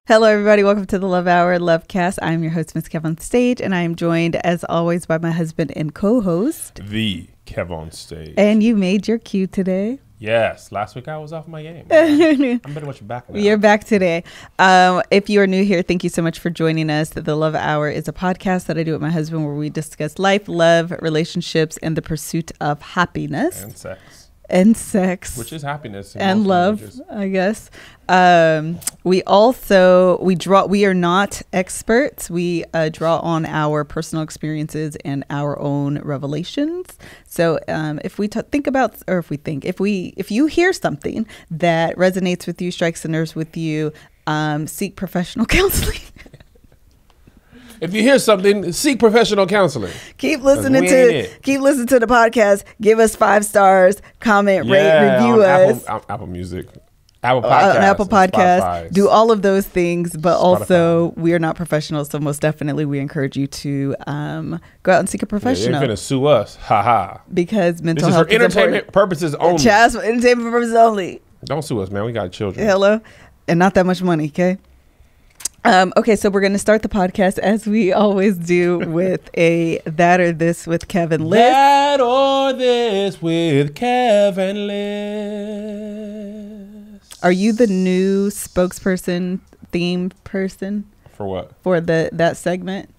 Hello, everybody. Welcome to the Love Hour Lovecast. I'm your host, MrsKevOnStage, and I am joined, as always, by my husband and co-host, the KevOnStage. And you made your cue today. Yes. Last week I was off my game. I'm pretty much back now. You're back today. If you are new here, thank you so much for joining us. The Love Hour is a podcast that I do with my husband where we discuss life, love, relationships, and the pursuit of happiness. And sex. And sex. Which is happiness. And love, languages. I guess. We are not experts. We draw on our personal experiences and our own revelations. So if you hear something that resonates with you, strikes a nerve with you, seek professional counseling. If you hear something, seek professional counseling. Keep listening to the podcast. Give us 5 stars. Comment, rate, review us. Apple Music, Apple Podcasts, Apple Podcasts. Do all of those things, but also we are not professionals, so most definitely we encourage you to go out and seek a professional. You're gonna sue us, haha. Because mental health is for entertainment purposes only. Just for entertainment purposes only. Don't sue us, man. We got children. Hello, and not that much money, okay? Okay, so we're going to start the podcast as we always do with a That or This with Kevin list. That or This with Kevin list. Are you the new spokesperson, theme person? For what? For that segment?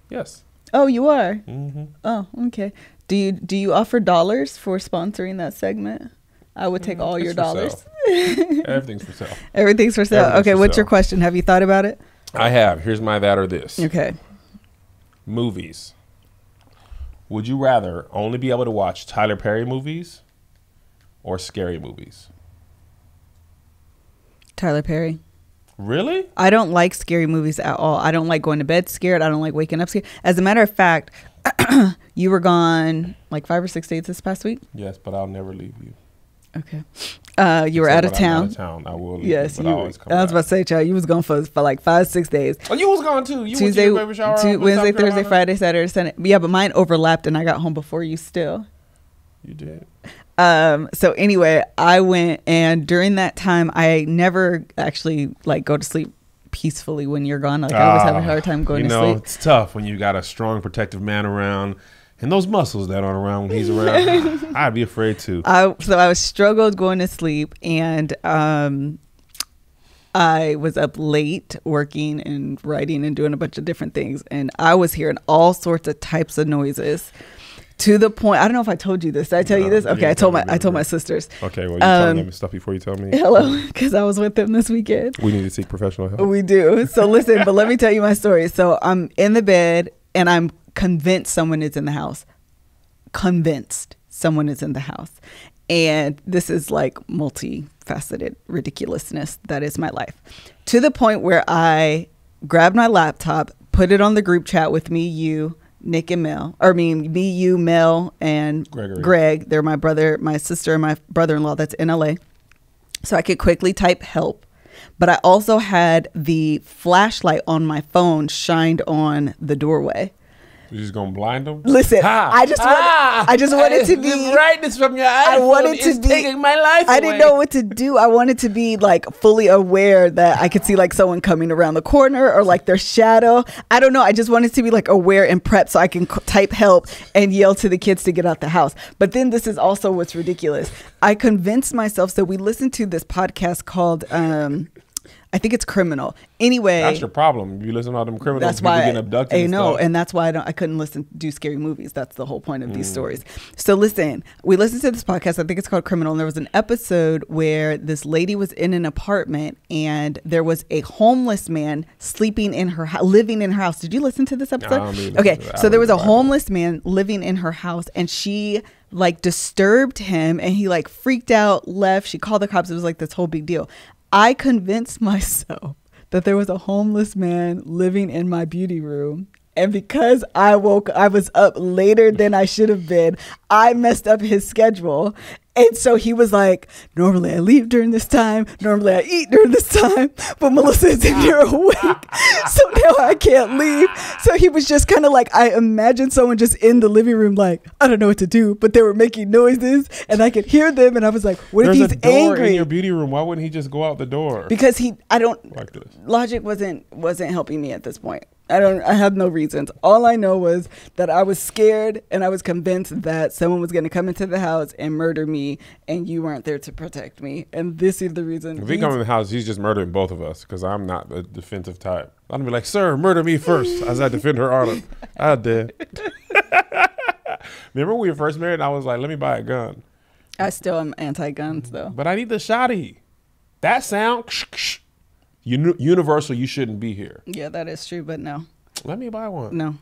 Yes. Oh, you are? Mm-hmm. Oh, okay. Do you offer dollars for sponsoring that segment? I would take all your dollars. Everything's for sale. Everything's for sale. Okay, what's your question? Have you thought about it? I have. Here's my That or This. Okay. Movies. Would you rather only be able to watch Tyler Perry movies or scary movies? Tyler Perry. Really? I don't like scary movies at all. I don't like going to bed scared. I don't like waking up scared. As a matter of fact, you were gone like 5 or 6 days this past week? Yes, but I'll never leave you. Okay. You were out of town. I'm out of town. I will leave yes, you, but I always come back. I was about to say, child, you was gone for like 5, 6 days. Oh, you was gone too. You Tuesday, went to your baby shower Wednesday, Thursday, Friday, Saturday, Sunday. Yeah, but mine overlapped and I got home before you still. You did. So anyway, I went, and during that time, I never actually like go to sleep peacefully when you're gone. Like I always have a hard time going to sleep. It's tough when you got a strong, protective man around. And those muscles that aren't around when he's around, I'd be afraid too. I was struggled going to sleep, and I was up late working and writing and doing a bunch of different things, and I was hearing all sorts of types of noises. To the point, I don't know if I told you this. Did I tell you this? Okay, I told my sisters. Okay, well, you telling them stuff before you tell me. Hello, because I was with them this weekend. We need to seek professional help. We do. So listen, but let me tell you my story. So I'm in the bed, and I'm convinced someone is in the house. Convinced someone is in the house. And this is like multifaceted ridiculousness that is my life. To the point where I grabbed my laptop, put it on the group chat with me, you, Nick and Mel. Me, you, Mel, and Gregory. Greg. They're my brother, my sister, and my brother-in-law that's in LA. So I could quickly type help. But I also had the flashlight on my phone shined on the doorway. You're just gonna blind them? Listen, I just wanted to be the brightness from your iPhone is taking my life away. I didn't know what to do. I wanted to be like fully aware that I could see like someone coming around the corner or like their shadow. I don't know. I just wanted to be like aware and prepped so I can type help and yell to the kids to get out the house. But then this is also what's ridiculous. I convinced myself. So we listened to this podcast called I think it's Criminal. Anyway, that's your problem. You listen to all them criminals. That's why getting abducted. I know, and that's why I couldn't do scary movies. That's the whole point of these stories. So listen, we listened to this podcast. I think it's called Criminal. And there was an episode where this lady was in an apartment, and there was a homeless man sleeping in her living in her house. Did you listen to this episode? Okay, so there was a homeless man living in her house, and she like disturbed him, and he like freaked out, left. She called the cops. It was like this whole big deal. I convinced myself that there was a homeless man living in my beauty room, And because I was up later than I should have been, I messed up his schedule. And so he was like, normally I leave during this time. Normally I eat during this time. But Melissa is in here awake. So now I can't leave. So he was just kind of like, I imagined someone just in the living room like, I don't know what to do. But they were making noises and I could hear them. And I was like, what if he's a door angry? In your beauty room. Why wouldn't he just go out the door? Because like this. Logic wasn't helping me at this point. I had no reasons. All I know was that I was scared and I was convinced that someone was going to come into the house and murder me and you weren't there to protect me. And this is the reason. If he come in the house, he's just murdering both of us because I'm not the defensive type. I'd be like, sir, murder me first as I defend her honor. I did. Remember when we were first married? I was like, let me buy a gun. I still am anti-guns though. But I need the shotty. That sound. Universal, you shouldn't be here. Yeah, that is true, but no. Let me buy one. No.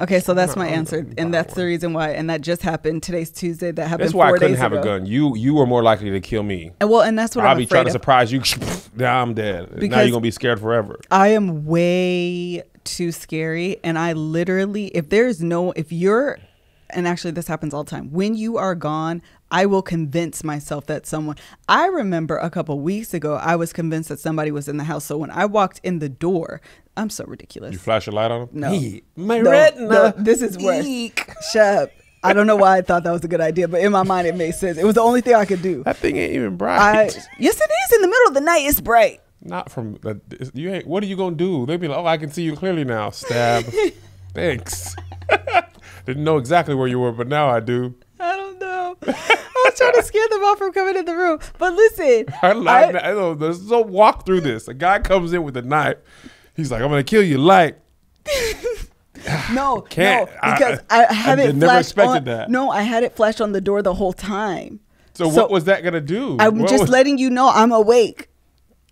Okay, so that's my answer, and that's the reason why. And that just happened. Today's Tuesday. That happened. That's why 4 I couldn't days have ago. a gun. You were more likely to kill me. And that's what I'll I'm be afraid trying to of. surprise you. Now I'm dead. Because now you're gonna be scared forever. I am way too scary, and I literally, and actually this happens all the time. When you are gone, I will convince myself that I remember a couple weeks ago, I was convinced that somebody was in the house. So when I walked in the door, I'm so ridiculous. You flash a light on him? No. My retina. No, this is worse. Shut up. I don't know why I thought that was a good idea, but in my mind, it made sense. It was the only thing I could do. That thing ain't even bright. Yes, it is. In the middle of the night, it's bright. Not from, what are you going to do? They'd be like, oh, I can see you clearly now. Stab. Thanks. Didn't know exactly where you were, but now I do. I don't know. I was trying to scare them off from coming in the room. But listen. There's no walk through this. A guy comes in with a knife. He's like, I'm going to kill you light. No, because I had it never flashed expected on. that. No, I had it flashed on the door the whole time. So what was that going to do? I'm just letting you know I'm awake.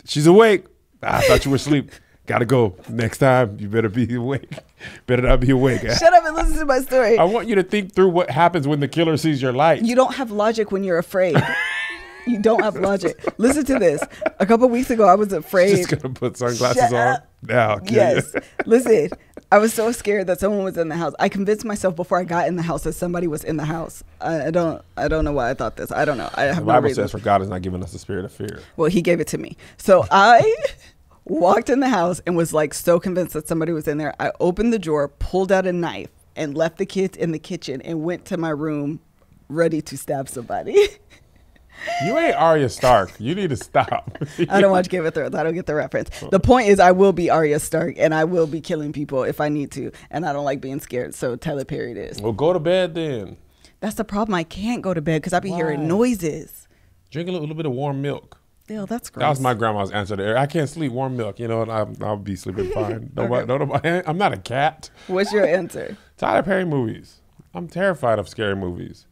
She's awake. I thought you were asleep. Gotta go. Next time, you better be awake. Better not be awake. Shut up and listen to my story. I want you to think through what happens when the killer sees your light. You don't have logic when you're afraid. You don't have logic. Listen to this. A couple of weeks ago, I was afraid. Just gonna put sunglasses on. Now, yes. Listen, I was so scared that someone was in the house. I convinced myself before I got in the house that somebody was in the house. I don't know why I thought this. I don't know. I have the Bible says, "For God has not given us a spirit of fear." Well, He gave it to me. So I walked in the house and was like so convinced that somebody was in there. I opened the drawer, pulled out a knife, and left the kids in the kitchen and went to my room ready to stab somebody. You ain't Arya Stark. You need to stop. I don't watch Game of Thrones. I don't get the reference. The point is I will be Arya Stark and I will be killing people if I need to. And I don't like being scared. So Tyler Perry it is. Well, go to bed then. That's the problem. I can't go to bed because I be hearing noises. Drink a little bit of warm milk. Ew, that's gross. That was my grandma's answer there. I can't sleep, warm milk. You know, I'll be sleeping fine. I'm not a cat. What's your answer? Tyler Perry movies. I'm terrified of scary movies.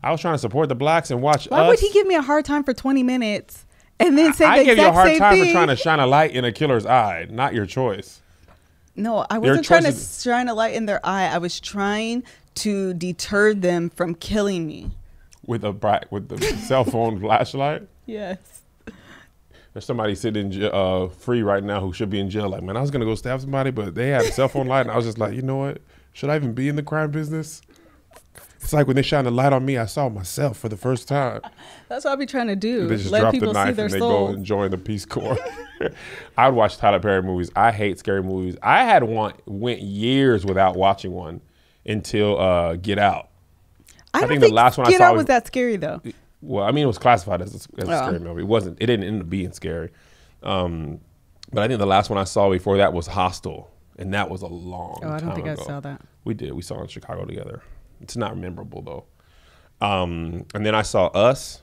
I was trying to support the blacks and watch Why would he give me a hard time for 20 minutes and then say the exact same thing? I give you a hard time for trying to shine a light in a killer's eye, not your choice. No, I wasn't trying to shine a light in their eye. I was trying to deter them from killing me. With the cell phone flashlight? Yes. There's somebody sitting free right now who should be in jail. Like, man, I was going to go stab somebody, but they had a cell phone light. And I was just like, you know what? Should I even be in the crime business? It's like when they shine the light on me, I saw myself for the first time. That's what I be trying to do. They just Let drop people the knife see their and they soul. go and join the Peace Corps. I would watch Tyler Perry movies. I hate scary movies. I had went years without watching one until Get Out. I think the last one I saw. Get Out was that scary though. Well, I mean, it was classified as a scary movie. It wasn't. It didn't end up being scary. But I think the last one I saw before that was Hostel, and that was a long time ago. I don't think I saw that. We did. We saw it in Chicago together. It's not memorable though. And then I saw Us,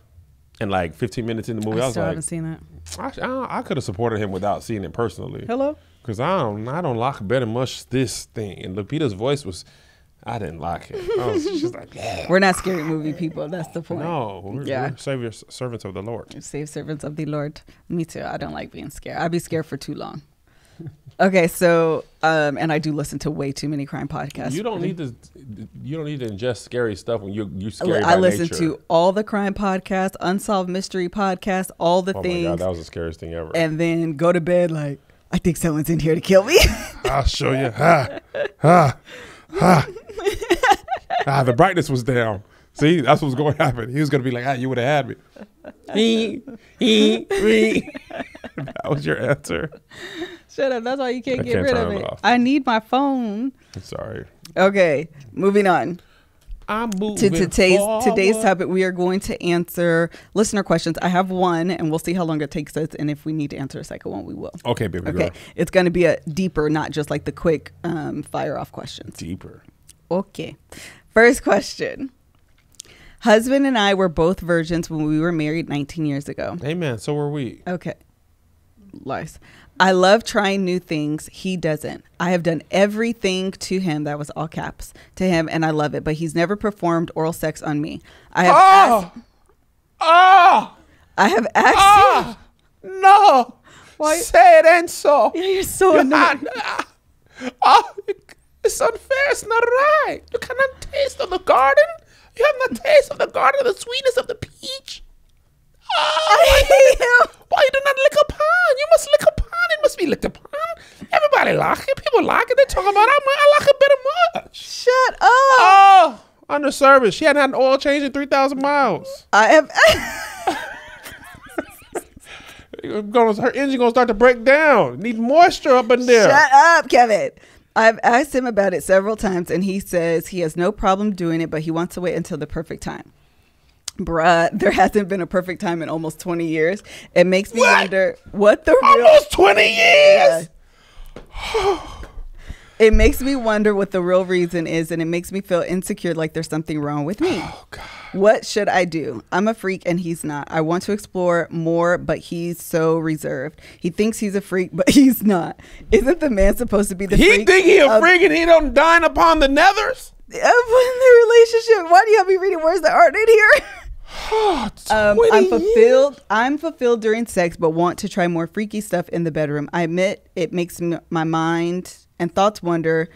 and like 15 minutes in the movie, I was like, haven't seen that. I could have supported him without seeing it personally. Hello? Because I don't like very much this thing. And Lupita's voice was, I didn't like it. I was just like, yeah. We're not scary movie people. That's the point. No, we're servants of the Lord. Save servants of the Lord. Me too. I don't like being scared. I'd be scared for too long. Okay, so and I do listen to way too many crime podcasts. You don't need to ingest scary stuff when you're scary by I listen nature. to all the crime podcasts, unsolved mystery podcasts, all the things. Oh my God, that was the scariest thing ever. And then go to bed like, I think someone's in here to kill me. I'll show you. The brightness was down. See, that's what's going to happen. He was going to be like, you would have had me. That was your answer. Shut up. That's why you can't get can't rid turn of it it. off. I need my phone. I'm sorry. Okay, moving on. I'm moving To today's forward. topic, we are going to answer listener questions. I have one, and we'll see how long it takes us. And if we need to answer a second one, we will. Okay, baby Okay, girl. it's going to be a deeper, not just like the quick fire off questions. Deeper. Okay, first question. Husband and I were both virgins when we were married 19 years ago. Amen. So were we. Okay. Lies. I love trying new things. He doesn't. I have done everything to him. That was all caps to him. And I love it. But he's never performed oral sex on me. I have asked him. No. Why? Say it ain't so. Yeah, you're so annoying. It's unfair. It's not right. You cannot taste of the garden. You have not taste of the garden, the sweetness of the peach. Why you do not lick upon? You must lick upon. It must be licked upon. Everybody like it. People like it. They talk about it. I like it better much. Shut up. Oh, under service. She hadn't had an oil change in 3,000 miles. I have. Her engine gonna start to break down. Need moisture up in there. Shut up, Kevin. I've asked him about it several times, and he says he has no problem doing it, but he wants to wait until the perfect time. Bruh, there hasn't been a perfect time in almost 20 years. It makes me wonder what the real... Almost 20 years? Yeah. It makes me wonder what the real reason is, and it makes me feel insecure, like there's something wrong with me. Oh, God. What should I do? I'm a freak and he's not. I want to explore more, but he's so reserved. He thinks he's a freak, but he's not. Isn't the man supposed to be the freak? He think he a freak and he don't dine upon the nethers? Of the relationship. Why do you have me reading words that aren't in here? I'm fulfilled during sex, but want to try more freaky stuff in the bedroom. I admit it makes my mind and thoughts wander.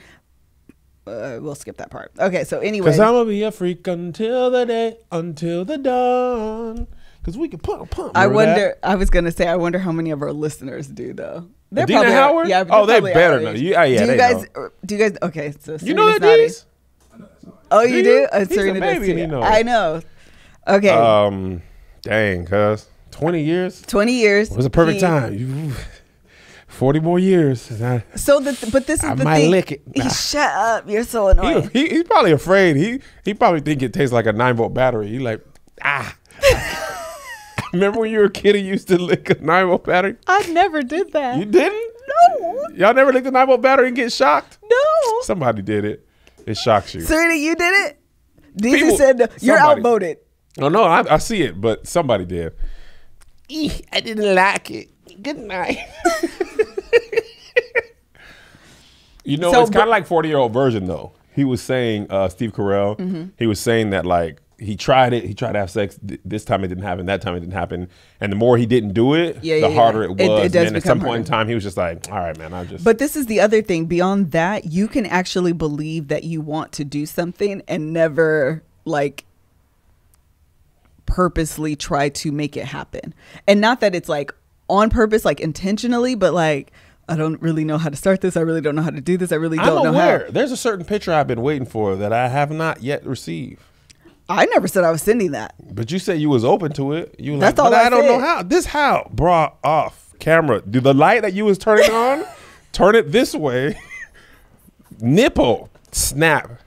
We'll skip that part. Okay, so anyway. Because I'm going to be a freak until the dawn. Because we can pump. I was going to say, I wonder how many of our listeners do, though. They're Adina probably Howard? Yeah, oh, they better know. Do you guys, okay. So you know that, D's? Oh, you do? He's Serena a baby does too. and he knows. I know. Okay. Dang, cuz. 20 years? 20 years. It was a perfect time. 40 more years. But this is the thing. I might lick it. Nah. Shut up. You're so annoying. He's probably afraid. He probably think it tastes like a 9-volt battery. He like, Remember when you were a kid and you used to lick a 9-volt battery? I never did that. You didn't? No. Y'all never licked a 9-volt battery and get shocked? No. Somebody did it. It shocks you. Serena, you did it? DJ People- said no. You're somebody- outvoted. Oh, no, I see it, but somebody did. I didn't like it. Good night. You know, So, it's kind of like 40-year-old version, though. He was saying, Steve Carell, he was saying that, like, he tried it. He tried to have sex. This time it didn't happen. That time it didn't happen. And the more he didn't do it, the harder it was. It does and then at some become point in time, he was just like, all right, man, I'll just. But this is the other thing. Beyond that, you can actually believe that you want to do something and never, like, purposely try to make it happen. And not that it's, like, on purpose, like, intentionally, but, like, I don't really know how to start this. I really don't know how to do this. I really don't know how. There's a certain picture I've been waiting for that I have not yet received. I never said I was sending that. But you said you was open to it. You were That's like, all but I I don't know said. how. This how? Bra off camera. Do the light that you was turning on, turn it this way. Nipple. Snap.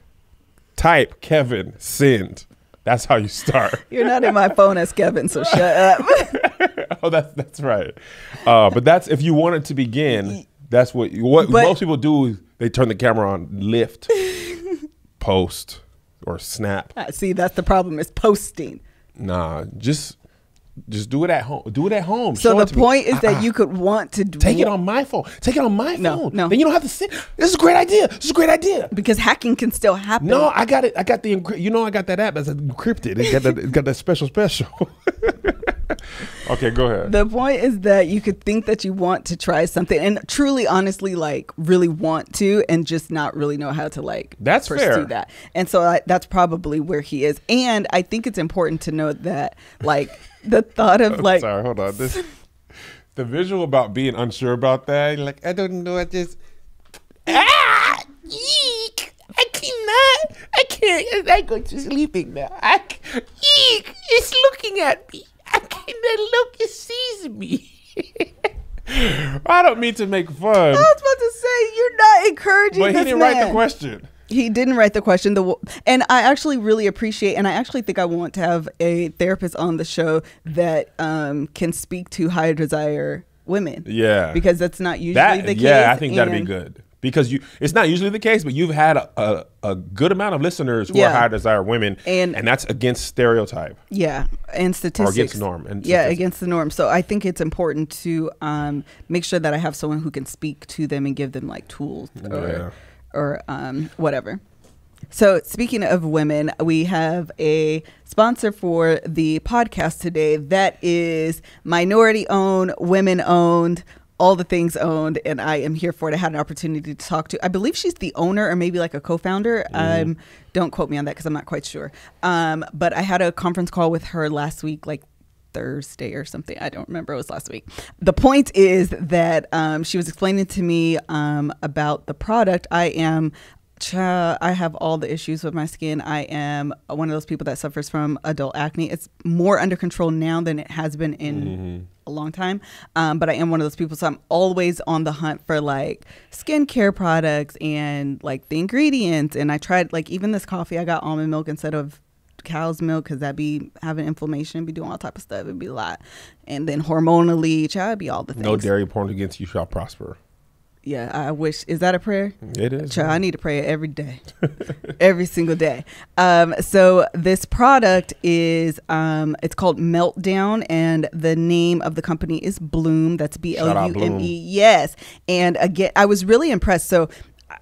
Type Kevin. Send. That's how you start. You're not in my phone as Kevin, so shut up. Oh, that's right. But that's if you want it to begin. That's what most people do. Is they turn the camera on, lift, post, or snap. See, that's the problem, is posting. Nah, just do it at home. Do it at home. So Show the it to me. point is that you could want to do Take it on my phone. Take it on my No, phone. no. Then you don't have to sit. This is a great idea. This is a great idea. because hacking can still happen. No, I got it. I got the I got that app that's encrypted. It got that special. Okay, go ahead. The point is that you could think that you want to try something and truly, honestly, like really want to, and just not really know how to like That's pursue fair. that. And so that's probably where he is. And I think it's important to note that like the thought of like, Sorry, hold on. The visual about being unsure about that. You're like, I don't know. I just Eek! I can't. I go to sleeping now. Eek! It's looking at me. I can't look. It sees me. I don't mean to make fun. I was about to say, you're not encouraging but this he didn't man. write the question. He didn't write the question. And I actually really appreciate, and I actually think I want to have a therapist on the show that can speak to high desire women. Yeah. Because that's not usually the case. Yeah, I think that'd be good. Because it's not usually the case, but you've had a good amount of listeners who are high desire women, and that's against stereotype. Yeah, and statistics. Or against norm. And against the norm. So I think it's important to make sure that I have someone who can speak to them and give them like tools or whatever. So speaking of women, we have a sponsor for the podcast today that is minority owned, women owned, all the things owned, and I am here for it. I had an opportunity to talk to, I believe she's the owner or maybe like a co-founder. Don't quote me on that because I'm not quite sure. But I had a conference call with her last week, like Thursday or something. I don't remember. It was last week. The point is that she was explaining to me about the product. I have all the issues with my skin. I am one of those people that suffers from adult acne. It's more under control now than it has been in a long time. But I am one of those people. So I'm always on the hunt for like skincare products and like the ingredients. And I tried like even this coffee, I got almond milk instead of cow's milk because that'd be having inflammation, be doing all type of stuff. It'd be a lot. And then hormonally, it'd be all the things. No dairy porn against you shall prosper. Yeah, I wish. Is that a prayer? It is. I need to pray every day, every single day. So this product is, it's called Meltdown, and the name of the company is Bloom. That's Blume. Yes. And again, I was really impressed. So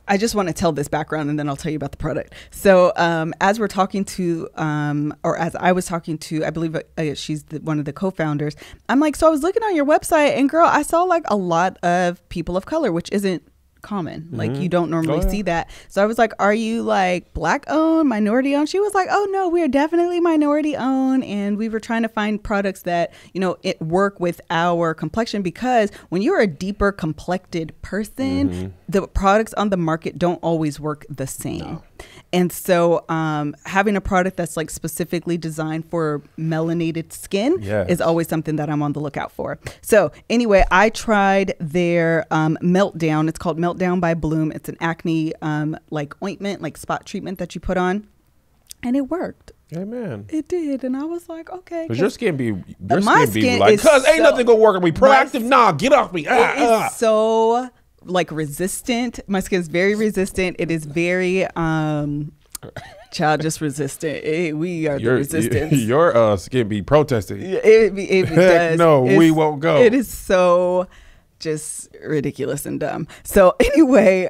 I just want to tell this background and then I'll tell you about the product. So as we're talking to, or as I was talking to, I believe she's one of the co-founders, I'm like, so I was looking on your website and girl, I saw like a lot of people of color, which isn't common. Like you don't normally see that. So I was like, are you like black owned, minority owned? She was like, oh no, we are definitely minority owned. And we were trying to find products that, you know, it work with our complexion, because when you're a deeper complected person, the products on the market don't always work the same. No. And so having a product that's like specifically designed for melanated skin is always something that I'm on the lookout for. So anyway, I tried their Meltdown. It's called Meltdown by Bloom. It's an acne like ointment, like spot treatment that you put on. And it worked. Amen. It did. And I was like, okay. Because your skin be like, cuz ain't nothing gonna work and be proactive. Nah, get off me. It's so like resistant. My skin is very resistant. It is very just resistant. We are the resistance. Your skin be protesting. It does. No, we won't go. It is so just ridiculous and dumb. So anyway,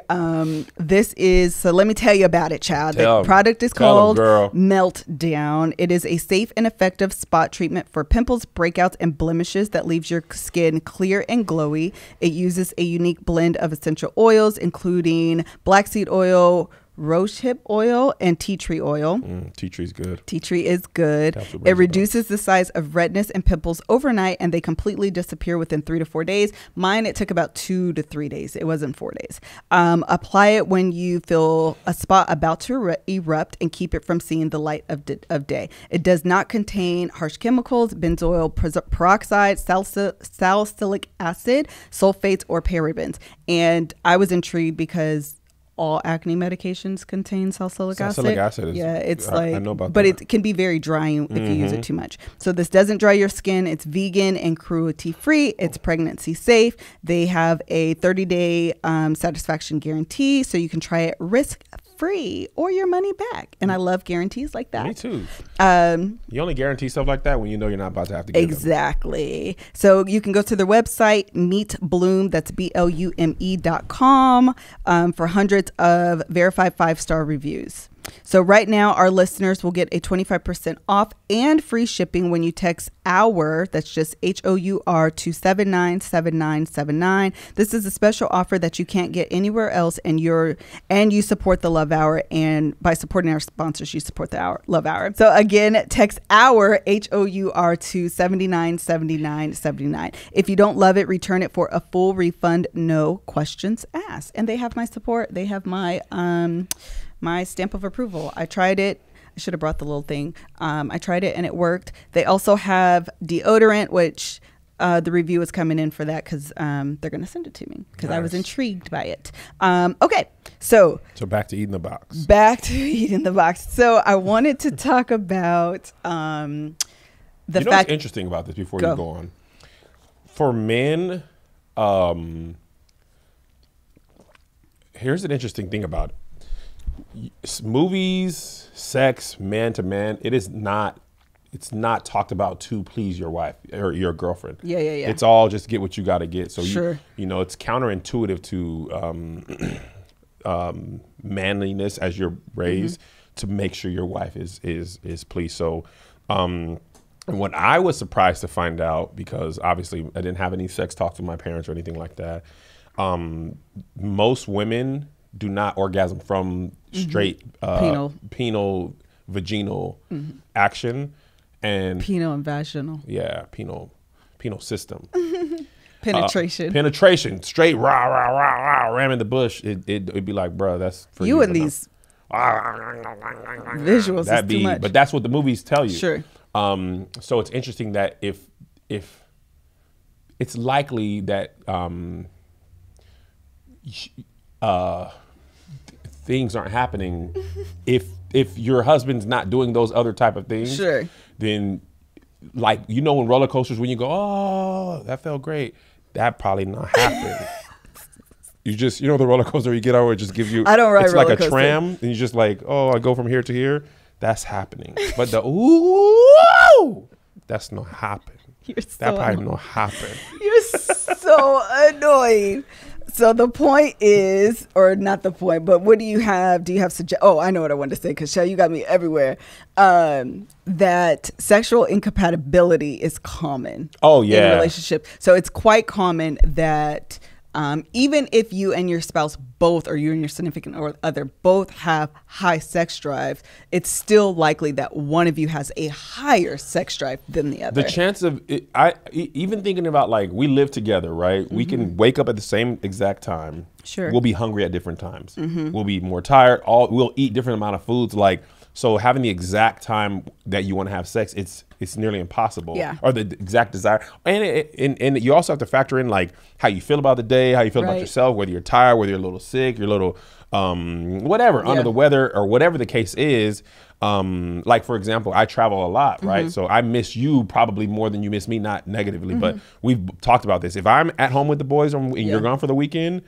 this is, so let me tell you about it, child. The product is called Meltdown. It is a safe and effective spot treatment for pimples, breakouts, and blemishes that leaves your skin clear and glowy. It uses a unique blend of essential oils, including black seed oil, rosehip oil, and tea tree oil. Tea tree is good. Tea tree is good. It reduces the size of redness and pimples overnight, and they completely disappear within 3 to 4 days. Mine, it took about 2 to 3 days. It wasn't 4 days. Apply it when you feel a spot about to erupt and keep it from seeing the light of day. It does not contain harsh chemicals, benzoyl peroxide, salicylic acid, sulfates, or parabens. And I was intrigued because all acne medications contain salicylic acid. Salicylic acid is, it's I know about but that. it can be very drying if you use it too much. So this doesn't dry your skin. It's vegan and cruelty free. It's pregnancy safe. They have a 30-day satisfaction guarantee, so you can try it risk free or your money back. And I love guarantees like that. Me too. You only guarantee stuff like that when you know you're not about to have to get them. So you can go to their website, Meet Bloom, that's BLUME.com, for hundreds of verified 5-star reviews. So right now, our listeners will get a 25% off and free shipping when you text HOUR, that's just HOUR, to 797979. This is a special offer that you can't get anywhere else, and you support the Love Hour, and by supporting our sponsors, you support the Love Hour. So again, text HOUR, HOUR, to 797979. If you don't love it, return it for a full refund, no questions asked. And they have my support. They have my my stamp of approval. I tried it. I should have brought the little thing. I tried it and it worked. They also have deodorant, which the review is coming in for that because they're going to send it to me because I was intrigued by it. Okay. So back to eating the box. Back to eating the box. So I wanted to talk about the fact. What's interesting about this before you go on? For men, here's an interesting thing about it. Movies, sex, man to man, it's not talked about to please your wife or your girlfriend. Yeah. It's all just get what you got to get. So sure. It's counterintuitive to manliness as you're raised to make sure your wife is pleased. So what I was surprised to find out, because obviously I didn't have any sex talks with my parents or anything like that, most women do not orgasm from straight penile vaginal action, and penile and vaginal. Yeah, penile system. Penetration. Penetration, straight rah rah rah rah, ramming the bush. It'd be like, bro, that's for you. And these visuals is too much. But that's what the movies tell you. Sure. So it's interesting that if it's likely that things aren't happening if your husband's not doing those other type of things. Sure. Then, like, when roller coasters, when you go, oh, that felt great, that probably not happened. You just, the roller coaster you get on where it just gives you, I don't ride it's roller like a coaster. tram, and you're just like, oh, I go from here to here. That's happening. But the ooh, that's not happening. That probably not happen. You're so annoying. So the point is, or not the point, but what do you have? Do you have oh, I know what I wanted to say, because you got me everywhere. That sexual incompatibility is common. Oh, yeah. In a relationship. So it's quite common that even if you and your spouse both, or you and your significant other both have high sex drive, it's still likely that one of you has a higher sex drive than the other. The chance of it, even thinking about, like, we live together, right? We can wake up at the same exact time. Sure. We'll be hungry at different times. We'll be more tired. We'll eat different amount of foods. Like, so having the exact time that you want to have sex, it's nearly impossible. Yeah. Or the exact desire. And you also have to factor in, like, how you feel about the day, how you feel about yourself, whether you're tired, whether you're a little sick, you're a little whatever, under the weather, or whatever the case is. Like, for example, I travel a lot, right? So I miss you probably more than you miss me, not negatively, but we've talked about this. If I'm at home with the boys and you're gone for the weekend,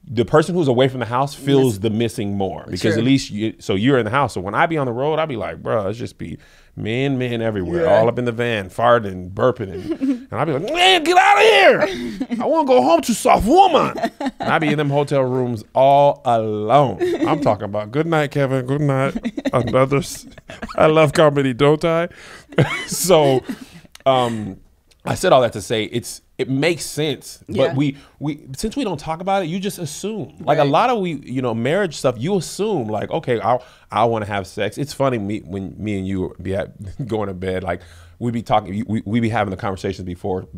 the person who's away from the house feels the missing more, because at least you're in the house. So when I be on the road, I'll be like, bro, let's just be men everywhere, all up in the van, farting, burping, and I'll be like, man, get out of here. I want to go home to soft woman. And I be in them hotel rooms all alone. I'm talking about good night, Kevin. Good night. I love comedy, don't I? So, I said all that to say it makes sense, but we since we don't talk about it, you just assume. Like, a lot of marriage stuff, you assume, like, okay, I want to have sex. It's funny when me and you be going to bed, like, we be talking, we be having the conversations before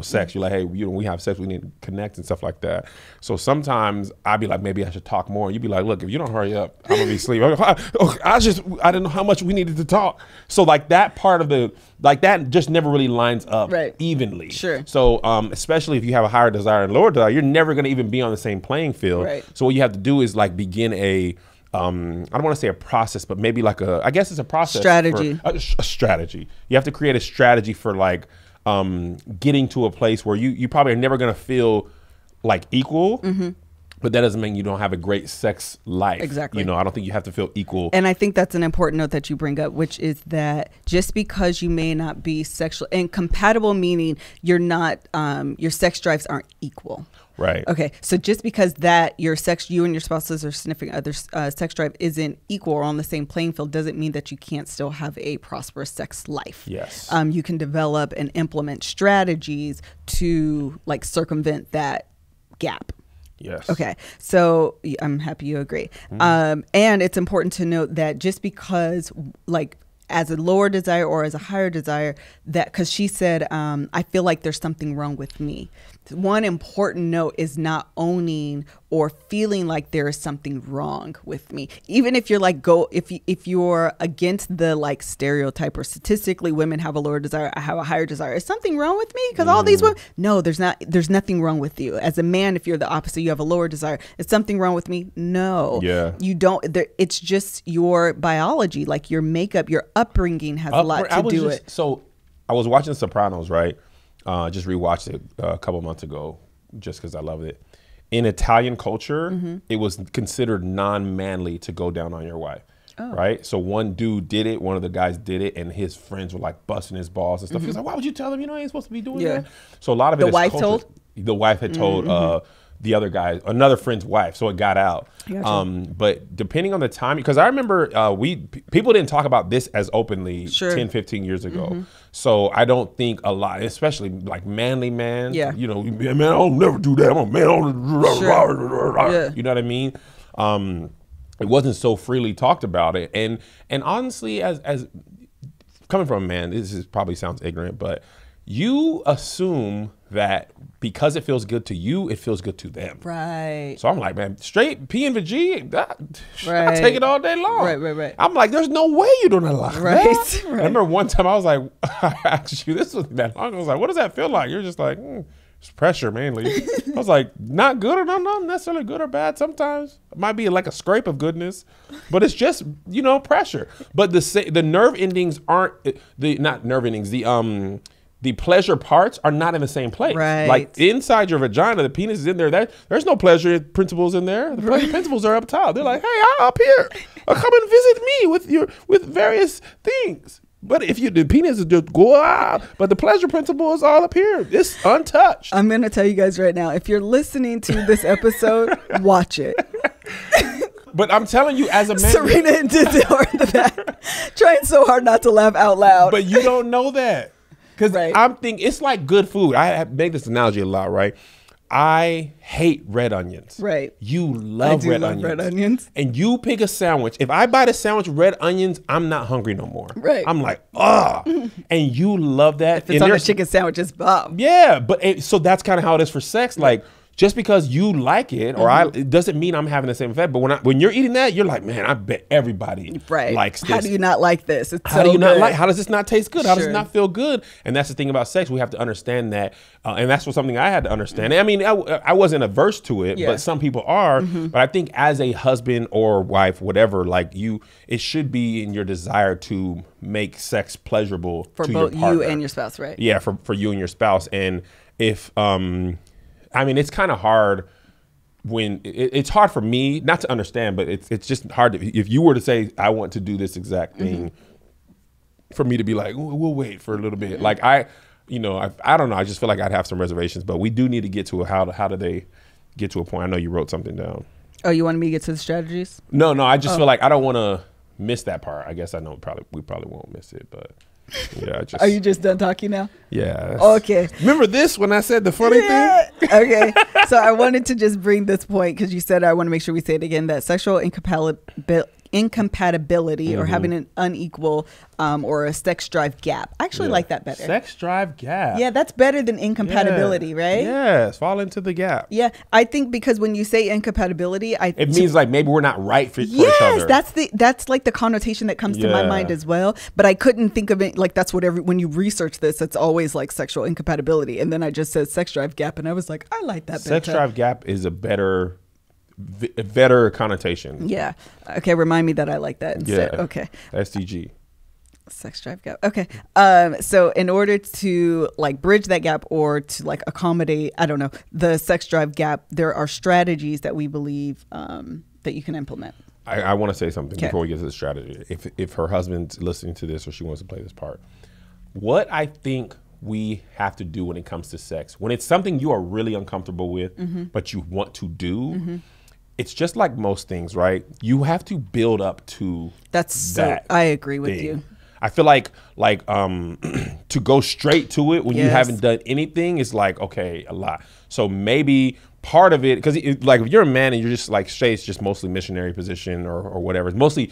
sex. You're like, hey, we have sex, we need to connect and stuff like that. So sometimes I'd be like, maybe I should talk more. And you'd be like, look, if you don't hurry up, I'm gonna be asleep. I didn't know how much we needed to talk. So, like, that part of that just never really lines up evenly. Sure. So especially if you have a higher desire and lower desire, you're never gonna even be on the same playing field. Right. So what you have to do is, like, begin I don't want to say a process, but maybe like I guess it's a process. Strategy. A strategy. You have to create a strategy for, like, getting to a place where you probably are never going to feel like equal, But that doesn't mean you don't have a great sex life. Exactly. You know, I don't think you have to feel equal. And I think that's an important note that you bring up, which is that just because you may not be sexual and compatible, meaning you're not, your sex drives aren't equal. Right. Okay. So just because that you and your spouse's or significant other's sex drive isn't equal or on the same playing field doesn't mean that you can't still have a prosperous sex life. Yes. You can develop and implement strategies to like circumvent that gap. Yes. Okay. So I'm happy you agree. And it's important to note that just because like as a lower desire or as a higher desire, that because she said, I feel like there's something wrong with me. One important note is not owning or feeling like there is something wrong with me. Even if you're like, if you're against the like stereotype or statistically women have a lower desire, I have a higher desire. Is something wrong with me? Because all these women, no, there's nothing wrong with you. As a man, if you're the opposite, you have a lower desire. Is something wrong with me? No. Yeah. You don't, it's just your biology, like your makeup, your upbringing has a lot to do with it. So I was watching Sopranos, right? Just rewatched it a couple months ago just because I loved it. In Italian culture, it was considered non-manly to go down on your wife, right? So one dude did it, one of the guys did it, and his friends were like busting his balls and stuff. He was like, why would you tell him, you know, he ain't supposed to be doing that? So a lot of it is wife culture. told? The wife had told the other guy, another friend's wife, so it got out. Gotcha. But depending on the time, because I remember people didn't talk about this as openly 10, 15 years ago. So I don't think a lot, especially like manly man, you know, man, I'll never do that. I'm a man. You know what I mean? It wasn't so freely talked about it. And honestly, as coming from a man, probably sounds ignorant, but you assume that because it feels good to you, it feels good to them. Right. So I'm like, man, straight P and G, I take it all day long. Right. I'm like, there's no way you don't like that. Right. I remember one time I was like, I asked you, this wasn't that long. I was like, what does that feel like? You're just like, it's pressure mainly. I was like, not good or not necessarily good or bad. Sometimes it might be like a scrape of goodness, but it's just, you know, pressure. But the nerve endings aren't not nerve endings. The pleasure parts are not in the same place. Right. Like inside your vagina, the penis is in there. There's no pleasure principles in there. The pleasure principles are up top. They're like, hey, I'm up here. Come and visit me with various things. But if the penis is just go out, but the pleasure principle is all up here. It's untouched. I'm gonna tell you guys right now, if you're listening to this episode, watch it. But I'm telling you, as a man, Serena and Dizdar in the back, trying so hard not to laugh out loud. But you don't know that. Because I'm thinking, it's like good food. I make this analogy a lot, right? I hate red onions. Right. You love red onions. And you pick a sandwich. If I buy the sandwich red onions, I'm not hungry no more. Right. I'm like, and you love that. If it's on a chicken sandwich, it's bomb. Yeah. But so that's kind of how it is for sex. Like, just because you like it it doesn't mean I'm having the same effect. But when you're eating that, you're like, man, I bet everybody likes this. How do you not like this? It's how so do you good. not like? How does this not taste good? How does it not feel good? And that's the thing about sex. We have to understand that, and that's something I had to understand. I mean, I wasn't averse to it, but some people are. But I think as a husband or wife, whatever, like it should be in your desire to make sex pleasurable for to both your partner. you and your spouse, right? Yeah, for you and your spouse. And if I mean, it's kind of hard when it's hard for me not to understand, but it's just hard if you were to say, I want to do this exact thing, for me to be like, we'll wait for a little bit. Like I don't know. I just feel like I'd have some reservations, but we do need to get to how do they get to a point? I know you wrote something down. Oh, you wanted me to get to the strategies? No, I just feel like I don't want to miss that part. I guess I know we probably won't miss it, but. Yeah, Are you just done talking now? Yeah. Okay. Remember this when I said the funny thing? Okay. So I wanted to just bring this point because you said I want to make sure we say it again, that sexual incompatibility or having an unequal or a sex drive gap. I actually like that better. Sex drive gap. Yeah, that's better than incompatibility, right? Yes, fall into the gap. Yeah, I think because when you say incompatibility, it means like maybe we're not right for each other. Yes, that's like the connotation that comes to my mind as well. But I couldn't think of it like that's what when you research this, it's always like sexual incompatibility, and then I just said sex drive gap, and I was like, I like that better. Sex drive gap is a better connotation. Yeah. Okay. Remind me that I like that instead. Yeah. Okay. SDG. Sex drive gap. Okay. So in order to like bridge that gap or to like accommodate, I don't know, the sex drive gap, there are strategies that we believe that you can implement. I want to say something before we get to the strategy. If her husband's listening to this or she wants to play this part, what I think we have to do when it comes to sex, when it's something you are really uncomfortable with, but you want to do, it's just like most things, right? You have to build up to that. I agree with you. I feel like to go straight to it when you haven't done anything is like, okay, a lot. So maybe part of it, because like if you're a man and you're just like straight, it's just mostly missionary position or whatever. It's mostly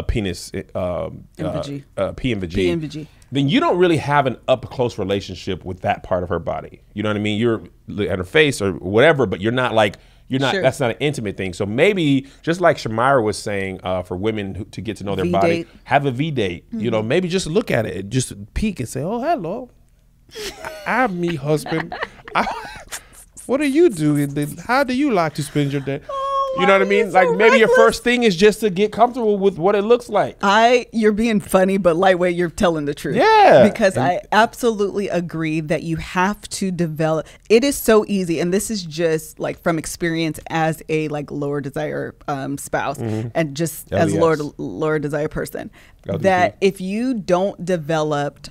penis, P and vagina. Then you don't really have an up close relationship with that part of her body. You know what I mean? You're at her face or whatever, but you're not like. That's not an intimate thing. So maybe just like Shamira was saying, for women to get to know their body, have a V date. You know, maybe just look at it, just peek and say, "Oh, hello, I'm me husband. What do you do? How do you like to spend your day?" You know what I mean? Like maybe your first thing is just to get comfortable with what it looks like. You're being funny, but lightweight, you're telling the truth. Yeah. Because I absolutely agree that you have to develop. It is so easy. And this is just like from experience as a like lower desire spouse and just as a lower desire person, that if you don't develop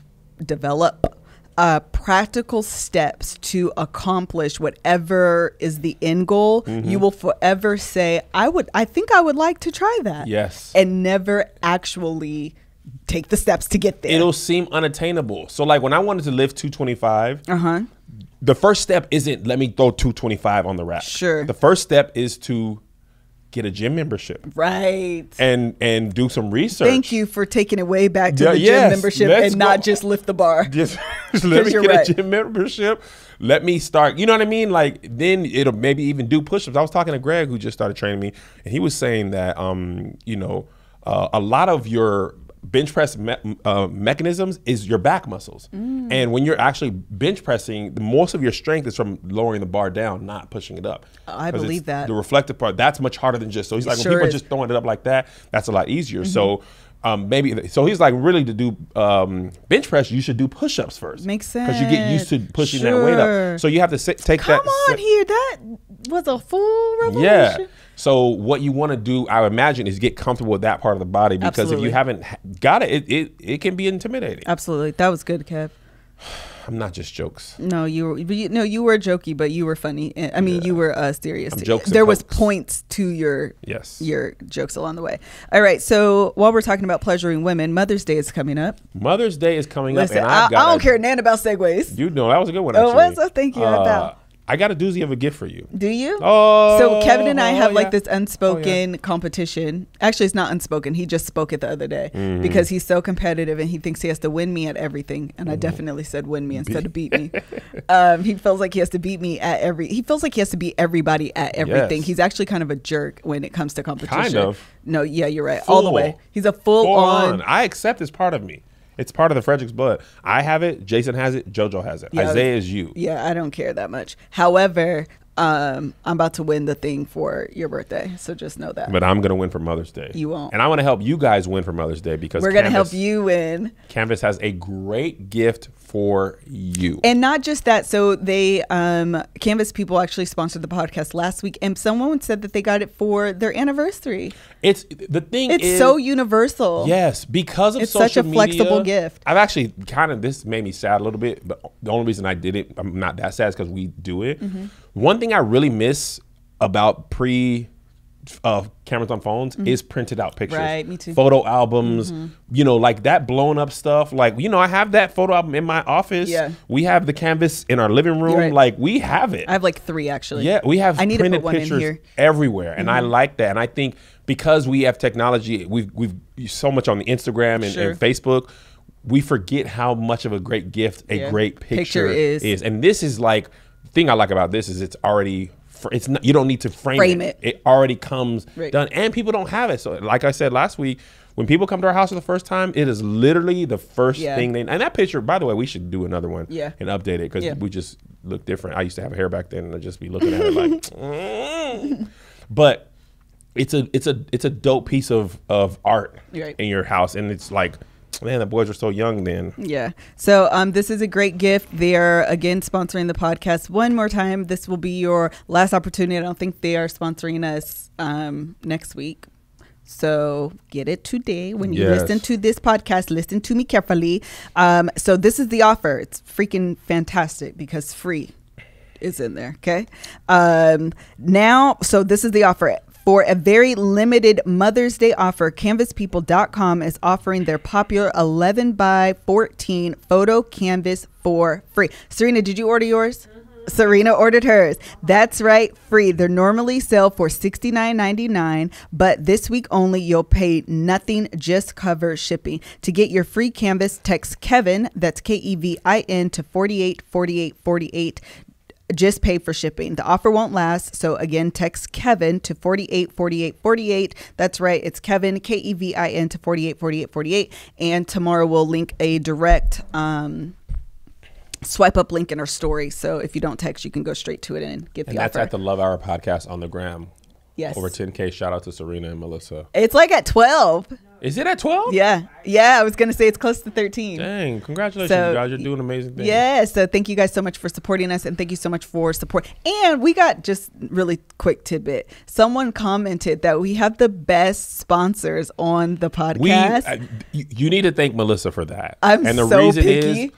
practical steps to accomplish whatever is the end goal, you will forever say, I think I would like to try that. Yes. And never actually take the steps to get there. It'll seem unattainable. So like when I wanted to lift 225, the first step isn't let me throw 225 on the rack. Sure. The first step is to get a gym membership. Right. And do some research. Thank you for taking it way back to the gym membership and not just lift the bar. Just let me get a gym membership. Let me start. You know what I mean? Like then it'll maybe even do push-ups. I was talking to Greg who just started training me, and he was saying that a lot of your bench press mechanisms is your back muscles. And when you're actually bench pressing, most of your strength is from lowering the bar down, not pushing it up. I believe that. The reflective part, that's much harder than just, so he's like, when people are just throwing it up like that, that's a lot easier. So so he's like, really to do bench press, you should do push-ups first. Makes sense. Because you get used to pushing that weight up. So you have to take that. Come on here, that was a full revelation. Yeah. So what you want to do, I imagine, is get comfortable with that part of the body, because if you haven't got it, it can be intimidating. Absolutely. That was good, Kev. I'm not just jokes. No, you were jokey, but you were funny. I mean, you were serious. There was points to your jokes along the way. All right. So while we're talking about pleasuring women, Mother's Day is coming up. Mother's Day is coming up, and I don't care nothing about segues. You know, that was a good one. Oh, was? Oh, thank you. I got a doozy of a gift for you. Do you? Oh. So Kevin and I have like this unspoken competition. Actually, it's not unspoken. He just spoke it the other day because he's so competitive and he thinks he has to win me at everything. And I definitely said win me instead of beat me. He feels like he has to beat me at he feels like he has to beat everybody at everything. Yes. He's actually kind of a jerk when it comes to competition. Kind of. No, yeah, you're right. All the way. He's a full on. I accept it's part of me. It's part of the Frederick's blood. I have it. Jason has it. JoJo has it. Yeah, Isaiah is you. Yeah, I don't care that much. However, I'm about to win the thing for your birthday, so just know that. But I'm going to win for Mother's Day. You won't. And I want to help you guys win for Mother's Day because we're going to help you win. Canvas has a great gift for you. And not just that. So they, Canvas people actually sponsored the podcast last week, and someone said that they got it for their anniversary. It's so universal. Yes, because of it's social such a media, flexible gift. I've actually this made me sad a little bit, but the only reason I did it, I'm not that sad, is because we do it. One thing I really miss about cameras on phones is printed out pictures. Right, me too. Photo albums, like that blown up stuff. Like, I have that photo album in my office. Yeah. We have the canvas in our living room. Right. Like, we have it. I have like 3 actually. Yeah, we have printed to put one pictures in here. Everywhere. And I like that. And I think because we have technology, we've so much on the Instagram and Facebook, we forget how much of a great gift a great picture is. And this is like, the thing I like about this is it's already, it's not, you don't need to frame it. It already comes done, and people don't have it. So like I said last week, when people come to our house for the first time, it is literally the first thing and that picture, by the way, we should do another one and update it because we just look different. I used to have hair back then and I'd just be looking at it like, but it's a dope piece of art in your house, and it's like, Man, the boys were so young then. Yeah. So this is a great gift. They're, again, sponsoring the podcast one more time. This will be your last opportunity. I don't think they are sponsoring us next week. So get it today. When you listen to this podcast, listen to me carefully. So this is the offer. It's freaking fantastic because free is in there. Okay. Now, so this is the offer. For a very limited Mother's Day offer, CanvasPeople.com is offering their popular 11 by 14 photo canvas for free. Serena, did you order yours? Serena ordered hers. That's right, free. They're normally sell for $69.99, but this week only you'll pay nothing, just cover shipping. To get your free canvas, text Kevin, that's Kevin, to 484848. Just pay for shipping. The offer won't last. So again, text Kevin to 484848. That's right. It's Kevin, Kevin, to 484848. And tomorrow we'll link a direct swipe up link in our story. So if you don't text, you can go straight to it and get the offer. And that's at the Love Hour podcast on the gram. Yes. Over 10K. Shout out to Serena and Melissa. It's like at 12. Is it at 12? Yeah. Yeah. I was going to say it's close to 13. Dang. Congratulations, you guys. You're doing amazing things. Yeah. So thank you guys so much for supporting us. And thank you so much for support. And we got just really quick tidbit. Someone commented that we have the best sponsors on the podcast. You need to thank Melissa for that. And the reason is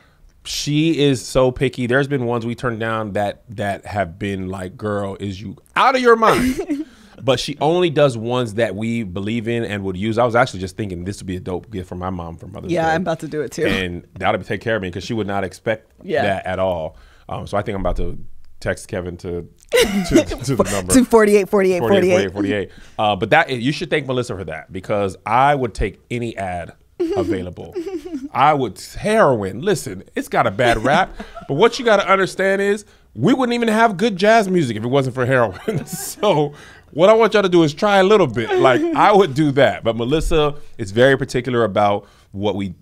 she is so picky. There's been ones we turned down that have been like, girl, is you out of your mind? But she only does ones that we believe in and would use. I was actually just thinking this would be a dope gift for my mom for Mother's Day. Yeah, I'm about to do it too. And that'll take care of me because she would not expect that at all. So I think I'm about to text Kevin to the number. To 484848. But that you should thank Melissa for that because I would take any ad available. I would heroin. Listen, it's got a bad rap, but what you got to understand is we wouldn't even have good jazz music if it wasn't for heroin. So what I want y'all to do is try a little bit. Like I would do that, but Melissa is very particular about what we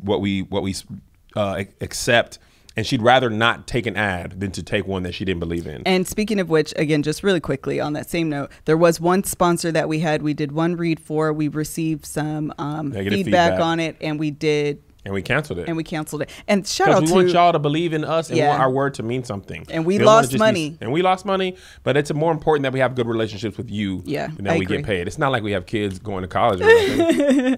accept, and she'd rather not take an ad than to take one that she didn't believe in. And speaking of which, again, just really quickly on that same note, there was one sponsor that we did one read for. We received some feedback on it, and we did. And we canceled it. And shout out to... we want y'all to believe in us and want our word to mean something. And we lost money. But it's more important that we have good relationships with you than that we get paid. It's not like we have kids going to college or anything.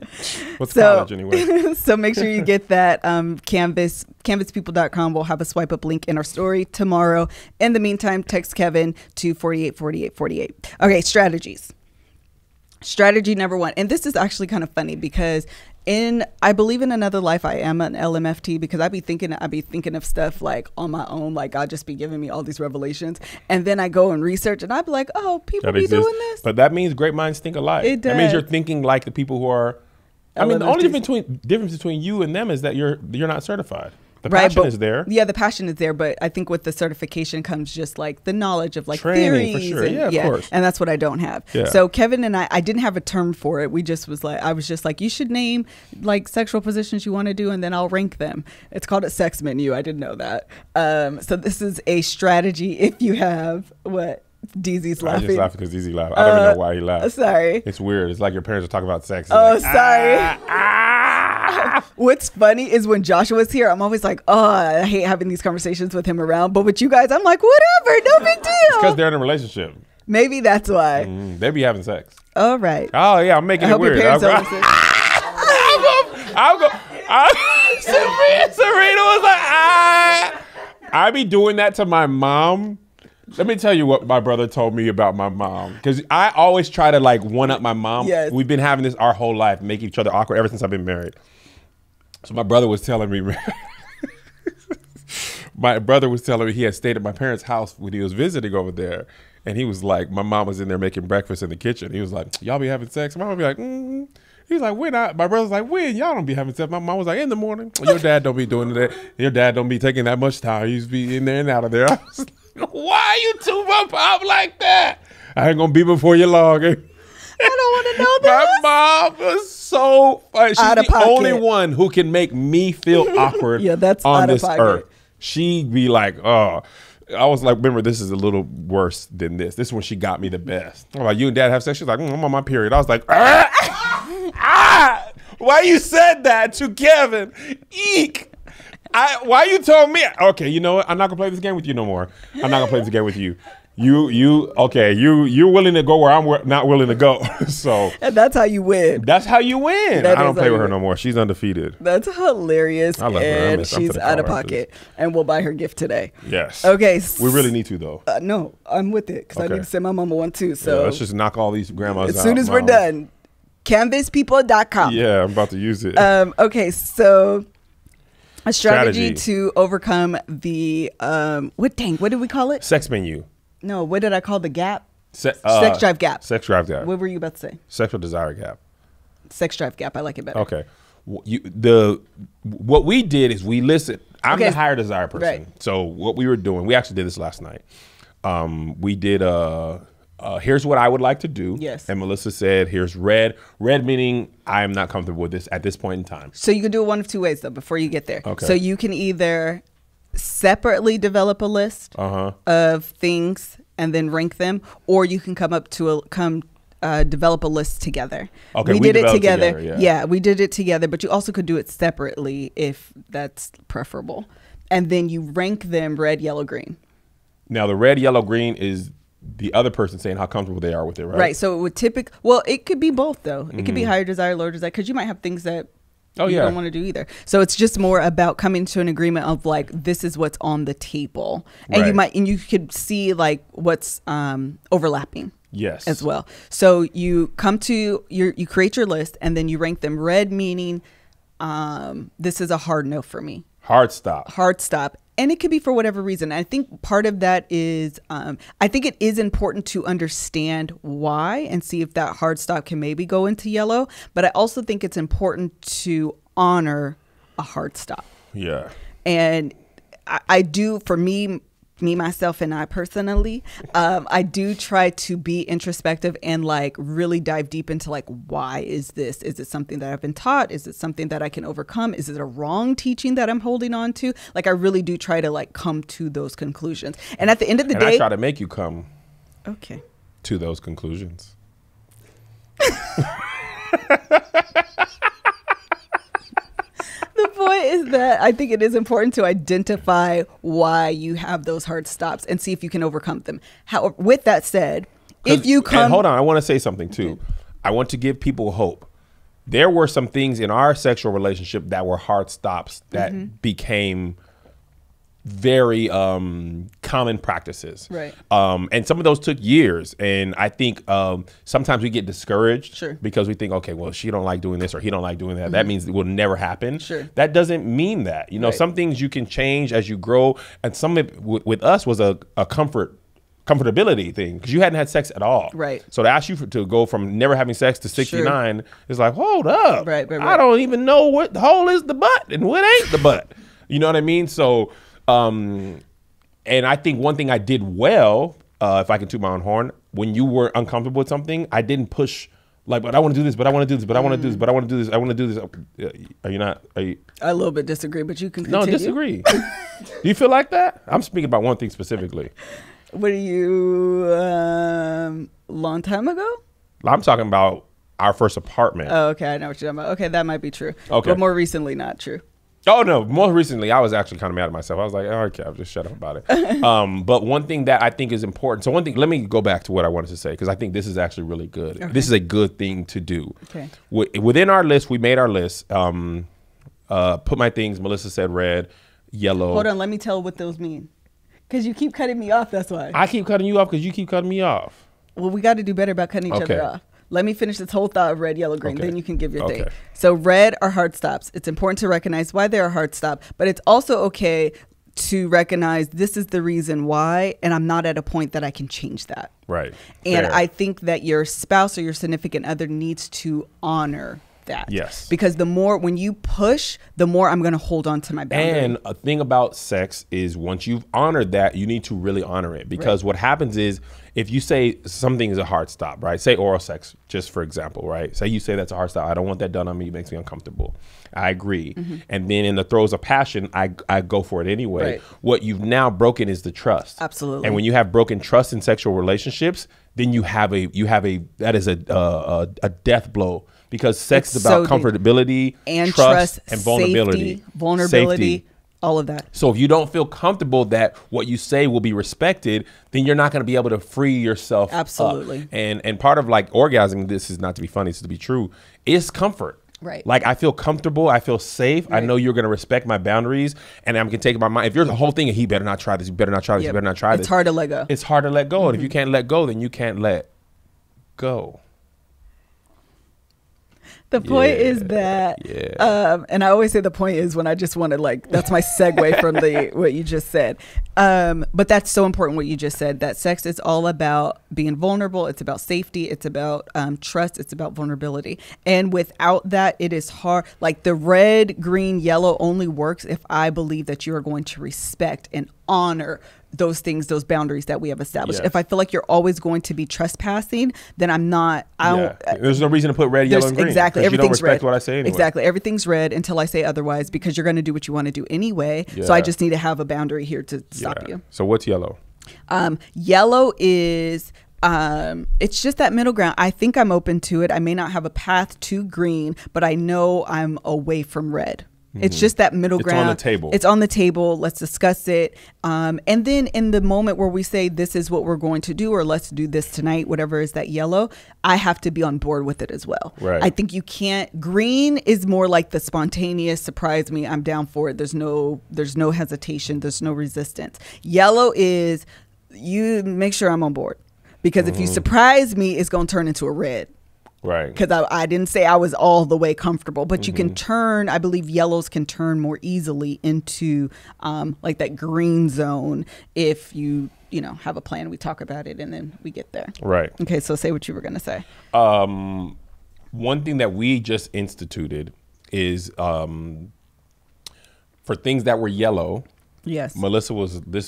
What's college anyway? So make sure you get that Canvas. CanvasPeople.com will have a swipe up link in our story tomorrow. In the meantime, text Kevin to 484848. Okay, strategies. Strategy number one. And this is actually kind of funny because... I believe in another life I am an LMFT because I be thinking of stuff like on my own, like God just be giving me all these revelations, and then I go and research and I be like, oh, people be doing this. But that means great minds think alike. It does. That means you're thinking like the people who are. I mean, the only difference between you and them is that you're not certified. The passion is there. Yeah, the passion is there, but I think with the certification comes just like the knowledge of like training, theories. For sure. Of course. And that's what I don't have. Yeah. So Kevin and I didn't have a term for it. I was just like, you should name like sexual positions you want to do and then I'll rank them. It's called a sex menu. I didn't know that. So this is a strategy if you have what? DZ's laughing. I just laughed because DZ laughed. I don't even know why he laughed. Sorry. It's weird. It's like your parents are talking about sex. Oh, sorry. What's funny is when Joshua's here, I'm always like, oh, I hate having these conversations with him around. But with you guys, I'm like, whatever, no big deal. It's because they're in a relationship. Maybe that's why. They be having sex. All right. Oh, yeah, I'm making it weird. Serena was like, I be doing that to my mom. Let me tell you what my brother told me about my mom. Because I always try to like one up my mom. Yes. We've been having this our whole life, make each other awkward ever since I've been married. So my brother was telling me, he had stayed at my parents' house when he was visiting over there. And he was like, my mom was in there making breakfast in the kitchen. He was like, y'all be having sex? My mom would be like, He was like, when? My brother's like, when? Y'all don't be having sex. My mom was like, in the morning. Well, your dad don't be doing that. Your dad don't be taking that much time. He used to be in there and out of there. I was like, why you to my pop like that? I ain't gonna be before you long. I don't want to know that. My mom was so funny. She's the only one who can make me feel awkward that's on this earth. She'd be like, oh. I was like, remember, this is a little worse than this. This is when she got me the best. I'm like, you and dad have sex? She's like, I'm on my period. I was like, Why you said that to Kevin? Eek. Why you told me? Okay, you know what? I'm not gonna play this game with you no more. I'm not gonna play this game with you. You're willing to go where I'm not willing to go. So and that's how you win. That's how you win. I don't play with her no more. She's undefeated. That's hilarious. I love her. And she's out of pocket. And we'll buy her gift today. Yes. Okay. We really need to though. No, I'm with it because I need to send my mama one too. So let's just knock all these grandmas out. As soon as we're done, canvaspeople.com. Yeah, I'm about to use it. Okay, so a strategy to overcome the what did we call it? Sex menu. No, what did I call the gap? Sex drive gap. Sex drive gap. What were you about to say? Sexual desire gap. Sex drive gap. I like it better. Okay. What we did is we listened. I'm the higher desire person. Right. So what we were doing, we actually did this last night. We did here's what I would like to do. Yes. And Melissa said, here's red. Red meaning I am not comfortable with this at this point in time. So you can do it one of two ways though before you get there. Okay. So you can either separately develop a list of things and then rank them, or you can develop a list together. Okay, we did it together. Yeah, we did it together, but you also could do it separately if that's preferable. And then you rank them red, yellow, green. Now the red, yellow, green is the other person saying how comfortable they are with it, right? Right. So it would it could be both though. It could be higher desire, lower desire, because you might have things that you don't want to do either. So it's just more about coming to an agreement of like, this is what's on the table. And you could see like what's overlapping. Yes. As well. So you come to you create your list and then you rank them. Red meaning this is a hard no for me. Hard stop. Hard stop. And it could be for whatever reason. I think part of that is, I think it is important to understand why and see if that hard stop can maybe go into yellow. But I also think it's important to honor a hard stop. Yeah. And I do, for me, myself, and I personally, I do try to be introspective and like really dive deep into like, why is this? Is it something that I've been taught? Is it something that I can overcome? Is it a wrong teaching that I'm holding on to? Like, I really do try to like come to those conclusions. And at the end of the day, I try to make you come to those conclusions. The point is that I think it is important to identify why you have those hard stops and see if you can overcome them. However, with that said, if you come... hold on, I want to say something too. Okay. I want to give people hope. There were some things in our sexual relationship that were hard stops that became very common practices. Right. And some of those took years. And I think sometimes we get discouraged because we think, okay, well, she don't like doing this or he don't like doing that. That means it will never happen. Sure. That doesn't mean that. You know, some things you can change as you grow. And some of it with us was a comfortability thing because you hadn't had sex at all. Right. So to ask you to go from never having sex to 69 is like, hold up. Right. I don't even know what the hole is the butt and what ain't the butt. You know what I mean? So... and I think one thing I did well, if I can toot my own horn, when you were uncomfortable with something, I didn't push like, but I want to do this, but I want to do this, but I want to do this, but I want to do this, I want to do this. Are you not? Are you? I a little bit disagree, but you can continue. No, disagree. Do you feel like that? I'm speaking about one thing specifically. What are you, long time ago? I'm talking about our first apartment. Oh, okay. I know what you're talking about. Okay, that might be true. Okay. But more recently, not true. Oh, no. More recently, I was actually kind of mad at myself. I was like, oh, okay, I'll just shut up about it. But one thing that I think is important. So one thing, let me go back to what I wanted to say, because I think this is actually really good. Okay. This is a good thing to do. Okay. Within our list, we made our list. Put my things, Melissa said red, yellow. Hold on. Let me tell what those mean. Because you keep cutting me off. That's why. I keep cutting you off because you keep cutting me off. Well, we got to do better about cutting each other off. Let me finish this whole thought of red, yellow, green. Okay. Then you can give your thing. So red are hard stops. It's important to recognize why they're a hard stop, but it's also okay to recognize this is the reason why, and I'm not at a point that I can change that. Right. And Fair. I think that your spouse or your significant other needs to honor that. Yes. Because the more, when you push, the more I'm going to hold on to my boundary. And a thing about sex is once you've honored that, you need to really honor it. Because what happens is, if you say something is a hard stop, right? Say oral sex, just for example, right? Say you say that's a hard stop. I don't want that done on me. It makes me uncomfortable. I agree. And then in the throes of passion, I go for it anyway. Right. What you've now broken is the trust. Absolutely. And when you have broken trust in sexual relationships, then that is a death blow, because sex is about comfortability and trust and vulnerability. Safety, vulnerability. Safety. All of that. So if you don't feel comfortable that what you say will be respected, then you're not going to be able to free yourself Absolutely. up. And part of like orgasm, this is not to be funny, it's to be true, is comfort. Right. Like I feel comfortable, I feel safe. Right. I know you're going to respect my boundaries, and I'm going to take my mind. If you're the whole thing, he better not try this, you better not try this, you better not try this. It's hard to let go. It's hard to let go. And if you can't let go, then you can't let go. The point is that, and I always say the point is when I just want to like, that's my segue from what you just said. But that's so important what you just said, that sex is all about being vulnerable. It's about safety. It's about trust. It's about vulnerability. And without that, it is hard. Like the red, green, yellow only works if I believe that you are going to respect and honor those things, those boundaries that we have established. Yes. If I feel like you're always going to be trespassing, then I'm not. There's no reason to put red, yellow, and green. Exactly. Everything's you don't red. respect what I say anyway. Exactly. Everything's red until I say otherwise, because you're going to do what you want to do anyway. So I just need to have a boundary here to stop you. So what's yellow? Yellow is it's just that middle ground. I think I'm open to it. I may not have a path to green, but I know I'm away from red. It's just that middle ground. It's on the table. It's on the table. Let's discuss it. And then in the moment where we say this is what we're going to do, or let's do this tonight, whatever is that yellow, I have to be on board with it as well. Right. I think you can't. Green is more like the spontaneous, surprise me, I'm down for it. There's no hesitation. There's no resistance. Yellow is you make sure I'm on board, because if you surprise me, it's going to turn into a red. Right. Because I didn't say I was all the way comfortable, but you can turn, I believe yellows can turn more easily into like that green zone if you have a plan. We talk about it and then we get there. Right. Okay, so say what you were going to say. One thing that we just instituted is for things that were yellow. Yes. This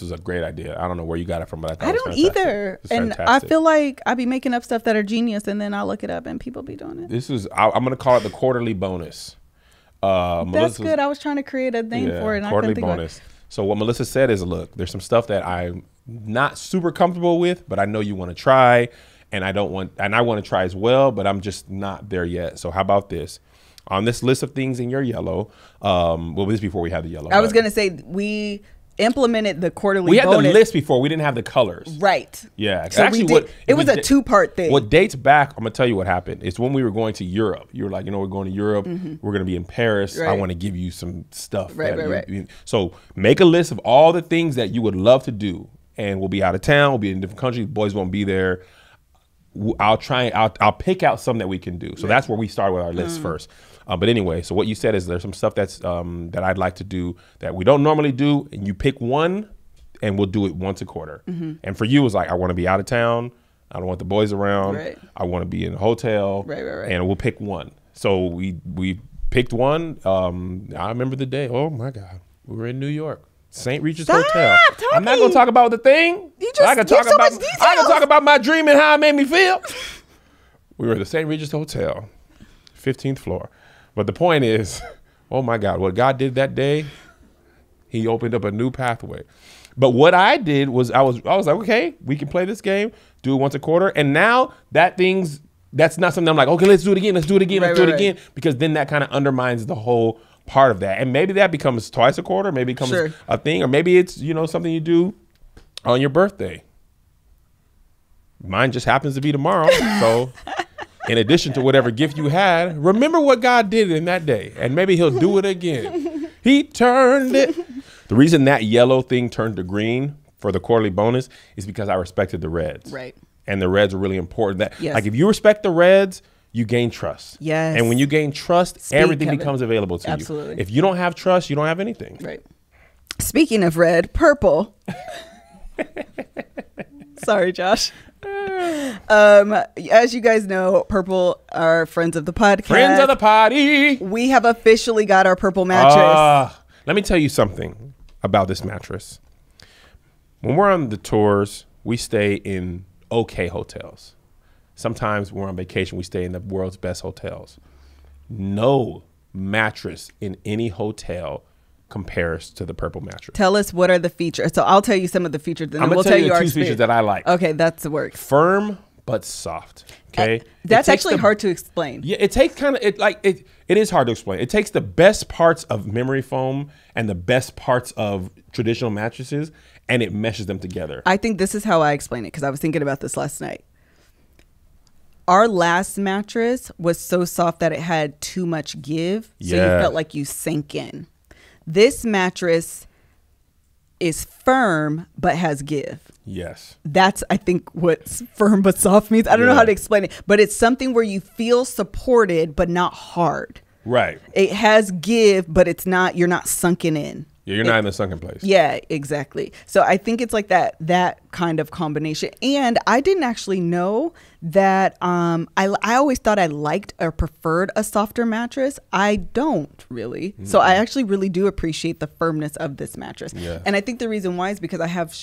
was a great idea. I don't know where you got it from, but I thought I it was don't fantastic. either. It's and fantastic. I feel like I be making up stuff that are genius, and then I look it up and people be doing it. I'm going to call it the quarterly bonus. That's good. I was trying to create a name for it, and quarterly I couldn't think bonus. So what Melissa said is, look, there's some stuff that I'm not super comfortable with, but I know you want to try, and I want to try as well, but I'm just not there yet. So how about this? On this list of things in your yellow, this is before we had the yellow. I was going to say we implemented the quarterly we had bonus. the list before. We didn't have the colors. Right. Yeah. So actually, it was a two-part thing. What dates back, I'm going to tell you what happened. It's when we were going to Europe. You were like, we're going to Europe. We're going to be in Paris. Right. I want to give you some stuff. Right. So make a list of all the things that you would love to do. And we'll be out of town. We'll be in different countries. Boys won't be there. I'll pick out some that we can do. So that's where we start with our list first. But anyway, so what you said is there's some stuff that's that I'd like to do that we don't normally do. And you pick one, and we'll do it once a quarter. And for you, it's like, I want to be out of town. I don't want the boys around. Right. I want to be in a hotel. Right. And we'll pick one. So we picked one. I remember the day. Oh, my God. We were in New York. St. Regis Hotel. I'm not going to talk about the thing. I can talk about my dream and how it made me feel. We were at the St. Regis Hotel, 15th floor. But the point is, oh, my God, what God did that day, he opened up a new pathway. But what I did was I was like, okay, we can play this game, do it once a quarter. And now that's not something I'm like, okay, let's do it again. Let's do it again. Because then that kind of undermines the whole part of that. And maybe that becomes twice a quarter. Maybe it becomes a thing. Or maybe it's, something you do on your birthday. Mine just happens to be tomorrow. So in addition to whatever gift you had, remember what God did in that day. And maybe he'll do it again. He turned it. The reason that yellow thing turned to green for the quarterly bonus is because I respected the reds. Right. And the reds are really important. Like if you respect the reds, you gain trust. Yes. And when you gain trust, everything becomes available to you. Absolutely. If you don't have trust, you don't have anything. Right. Speaking of red, purple. Sorry, Josh. As you guys know, purple are friends of the podcast. Friends of the party. We have officially got our purple mattress. Let me tell you something about this mattress. When we're on the tours, we stay in okay hotels. Sometimes we're on vacation, we stay in the world's best hotels. No mattress in any hotel compares to the Purple mattress. Tell us what are the features. So I'll tell you some of the features, and then we'll tell you our two features that I like. Okay, that's the work. Firm but soft. Okay, that's actually hard to explain. Yeah, it takes it is hard to explain. It takes the best parts of memory foam and the best parts of traditional mattresses, and it meshes them together. I think this is how I explain it, because I was thinking about this last night. Our last mattress was so soft that it had too much give, so you felt like you sank in. This mattress is firm but has give. Yes. That's, I think, what firm but soft means. I don't know how to explain it, but it's something where you feel supported but not hard. Right. It has give, but it's not, you're not sunken in. Yeah, you're not in the sunken place. Yeah, exactly. So I think it's like that kind of combination. And I didn't actually know that I always thought I liked or preferred a softer mattress. I don't really. Mm-hmm. So I actually really do appreciate the firmness of this mattress. Yeah. And I think the reason why is because I have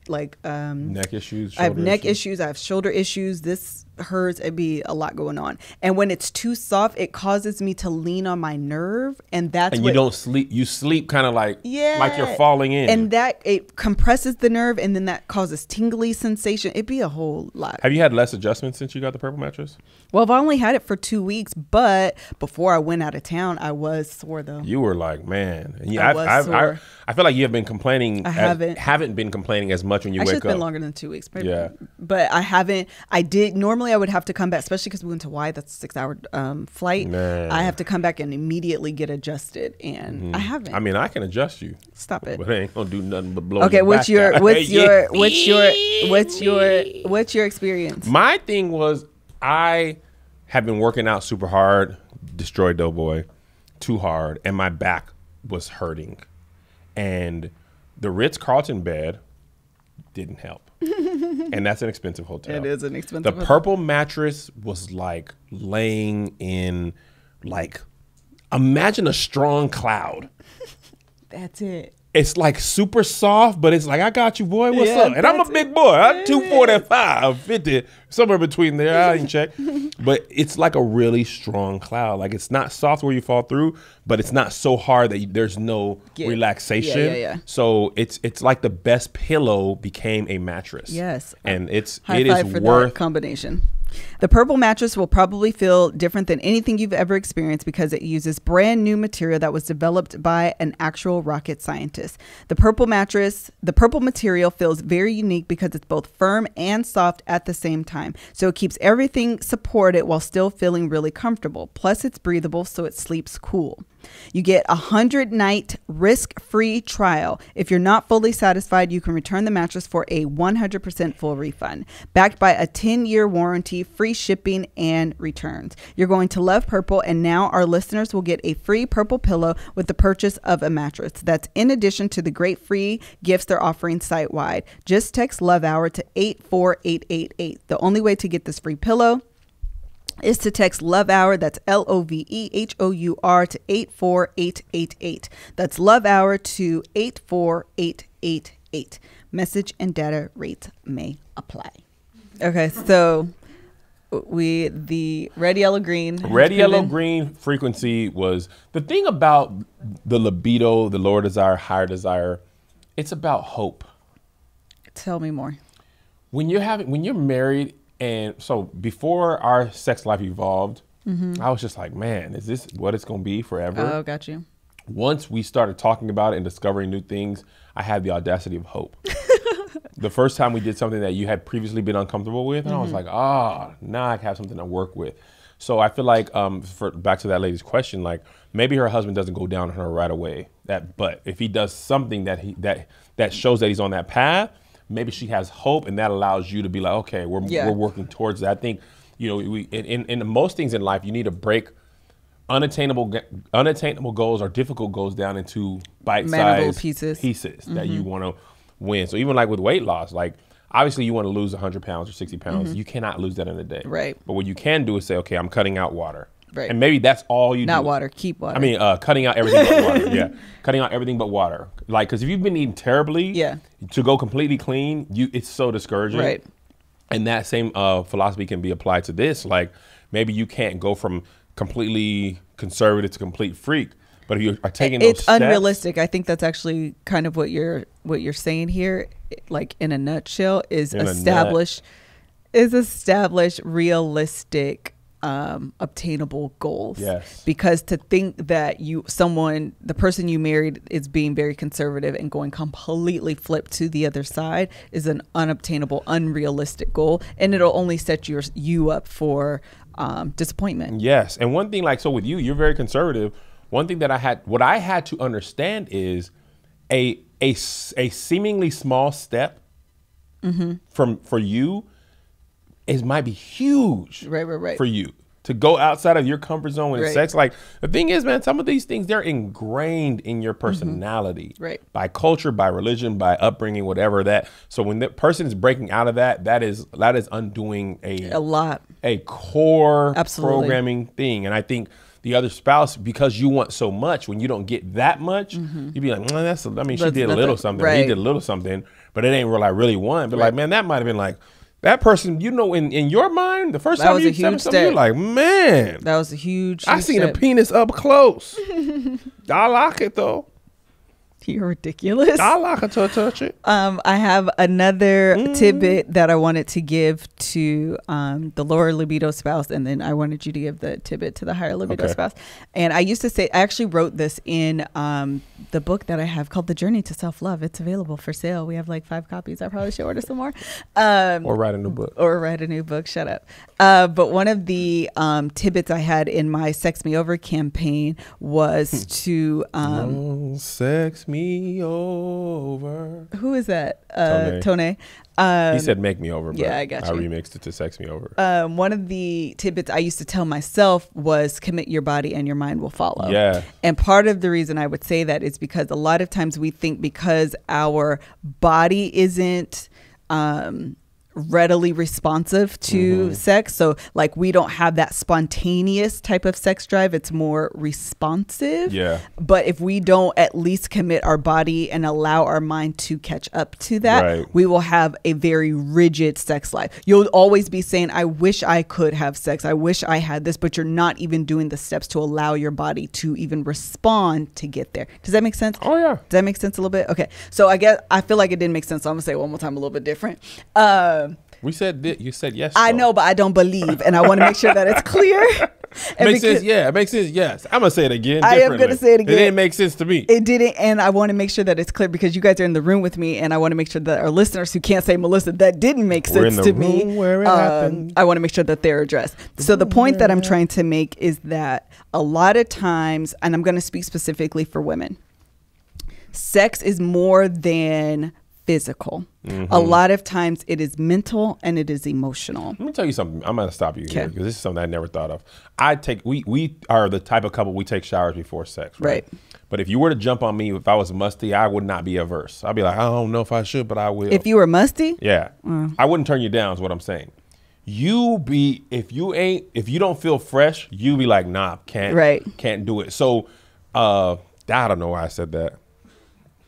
neck issues. I have neck issues. I have shoulder issues. This hurts. It'd be a lot going on. And when it's too soft, it causes me to lean on my nerve, and you don't sleep. You sleep kind of like you're falling in, and that it compresses the nerve, and then that causes tingly sensation. It'd be a whole lot. Have you had less adjustments since you got the Purple mattress? Well, I've only had it for 2 weeks, but before I went out of town, I was sore though. You were like, man, and I feel like you have been complaining. I haven't been complaining as much when you wake up. It's been longer than 2 weeks. Maybe. Yeah, but I haven't. I did normally. I would have to come back, especially because we went to Hawaii. That's a 6-hour flight. Man. I have to come back and immediately get adjusted, and I haven't. I mean, I can adjust you. Stop it. But it ain't gonna do nothing but blow. Okay, what's your experience? My thing was I have been working out super hard, destroyed Doughboy, too hard, and my back was hurting, and the Ritz-Carlton bed didn't help. And that's an expensive hotel. It is an expensive hotel. The Purple mattress was like laying in, like, imagine a strong cloud. That's it. It's like super soft, but it's like, I got you, boy. What's up? And I'm a big boy. I'm 245, 50, somewhere between there. I didn't check. But it's like a really strong cloud. Like, it's not soft where you fall through, but it's not so hard that there's no relaxation. Yeah. So it's like the best pillow became a mattress. Yes. And it is worth that combination. The Purple mattress will probably feel different than anything you've ever experienced because it uses brand new material that was developed by an actual rocket scientist. The Purple material feels very unique because it's both firm and soft at the same time. So it keeps everything supported while still feeling really comfortable. Plus it's breathable, so it sleeps cool. You get a 100-night risk-free trial. If you're not fully satisfied, you can return the mattress for a 100% full refund. Backed by a 10-year warranty, free shipping, and returns. You're going to love Purple, and now our listeners will get a free Purple pillow with the purchase of a mattress. That's in addition to the great free gifts they're offering site-wide. Just text Love Hour to 84888. The only way to get this free pillow is to text Love Hour, that's LOVEHOUR, to 84888. That's Love Hour to 84888. Message and data rates may apply. Okay, so the red, yellow, green. Red, yellow, green frequency was the thing about the libido, the lower desire, higher desire. It's about hope. Tell me more. When you're married. And so before our sex life evolved, I was just like, man, is this what it's going to be forever? Oh, got you. Once we started talking about it and discovering new things, I had the audacity of hope. The first time we did something that you had previously been uncomfortable with, and I was like, now I have something to work with. So I feel like, back to that lady's question, like maybe her husband doesn't go down on her right away. But if he does something that shows that he's on that path, maybe she has hope, and that allows you to be like, okay, we're working towards that. I think, in most things in life, you need to break unattainable goals or difficult goals down into bite-sized pieces that you want to win. So even like with weight loss, like obviously you want to lose 100 pounds or 60 pounds. You cannot lose that in a day. Right. But what you can do is say, okay, I'm cutting out water. Right. And maybe that's all you do. Not water, keep water. I mean, cutting out everything but water. Yeah. Cutting out everything but water. Like, because if you've been eating terribly, to go completely clean, it's so discouraging. Right. And that same philosophy can be applied to this. Like maybe you can't go from completely conservative to complete freak, but if you are taking those steps, unrealistic. I think that's actually kind of what you're saying here, like in a nutshell, is establish realistic obtainable goals. Yes. Because to think that the person you married is being very conservative and going completely flip to the other side is an unobtainable, unrealistic goal, and it'll only set you up for disappointment. Yes. And one thing, like, so with you're very conservative. One thing that I had to understand is a seemingly small step for you might be huge. Right. For you to go outside of your comfort zone with sex. Like the thing is, man, some of these things, they're ingrained in your personality, by culture, by religion, by upbringing, whatever that. So when the person is breaking out of that is undoing a core programming thing. And I think the other spouse, because you want so much, when you don't get that much, you'd be like, she did a little something, he did a little something, but it ain't what I really want. But like, man, that might have been like, that person, in your mind, the first time you said something, you're like, man, that was a huge I seen a penis up close. I like it though. You're ridiculous. I like it to touch it. I have another tidbit that I wanted to give to the lower libido spouse, and then I wanted you to give the tidbit to the higher libido spouse. And I used to say, I actually wrote this in the book that I have called The Journey to Self-Love. It's available for sale. We have like 5 copies. I probably should order some more. Or write a new book. Shut up. But one of the tidbits I had in my Sex Me Over campaign was to sex me over. Who is that? Tone. He said make me over, but yeah, I got you. I remixed it to sex me over. One of the tidbits I used to tell myself was commit your body and your mind will follow. Yeah. And part of the reason I would say that is because a lot of times we think because our body isn't readily responsive to sex, so like we don't have that spontaneous type of sex drive, it's more responsive. Yeah. But if we don't at least commit our body and allow our mind to catch up to that, we will have a very rigid sex life. You'll always be saying, I wish I could have sex, I wish I had this, but you're not even doing the steps to allow your body to even respond to get there. Does that make sense? Oh yeah. Does that make sense a little bit? Okay. So I feel like it didn't make sense, so I'm gonna say it one more time a little bit different. We said you said yes. I know, but I don't believe, and I want to make sure that it's clear. Makes sense. Yeah, it makes sense. Yes, I'm gonna say it again. I am gonna say it again. It didn't make sense to me. It didn't, and I want to make sure that it's clear because you guys are in the room with me, and I want to make sure that our listeners who can't say Melissa, that didn't make sense to me. Where it happened. I want to make sure that they're addressed. So the point that I'm trying to make is that a lot of times, and I'm going to speak specifically for women, sex is more than physical. A lot of times it is mental and it is emotional. Let me tell you something. I'm going to stop you here because this is something I never thought of. We are the type of couple, we take showers before sex, right? But if you were to jump on me, if I was musty, I would not be averse. I'd be like, I don't know if I should, but I will. If you were musty? Yeah. I wouldn't turn you down is what I'm saying. If you don't feel fresh, you be like, nah, can't do it. So I don't know why I said that.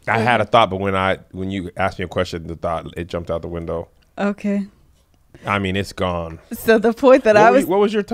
I had a thought, but when you asked me a question, the thought, it jumped out the window. Okay. I mean, it's gone. So the point that what was your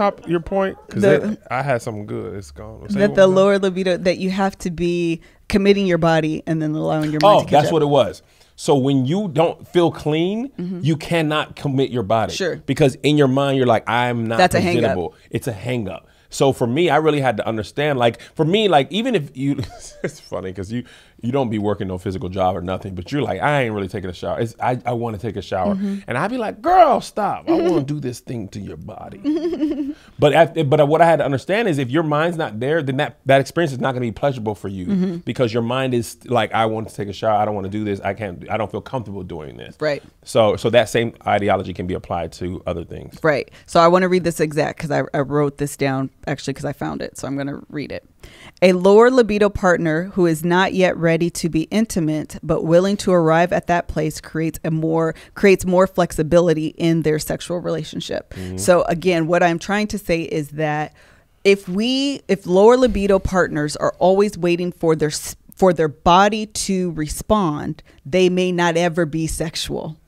point? Because I had something good. It's gone. That the lower libido, that you have to be committing your body and then allowing your mind to catch that's up. what it was. So when you don't feel clean, you cannot commit your body. Sure. Because in your mind, you're like, I'm not presentable. It's a hang up. So for me, I really had to understand, like, for me, like, even if you, it's funny because you don't be working no physical job or nothing, but you're like, I ain't really taking a shower. I want to take a shower. And I'd be like, girl, stop. I want to do this thing to your body. But what I had to understand is if your mind's not there, then that experience is not going to be pleasurable for you because your mind is like, I want to take a shower. I don't want to do this. I don't feel comfortable doing this. Right. So that same ideology can be applied to other things. Right. So I want to read this exact because I wrote this down actually because I found it. So I'm going to read it. A lower libido partner who is not yet ready to be intimate but willing to arrive at that place creates more flexibility in their sexual relationship. So again, what I'm trying to say is that if lower libido partners are always waiting for their body to respond, they may not ever be sexual.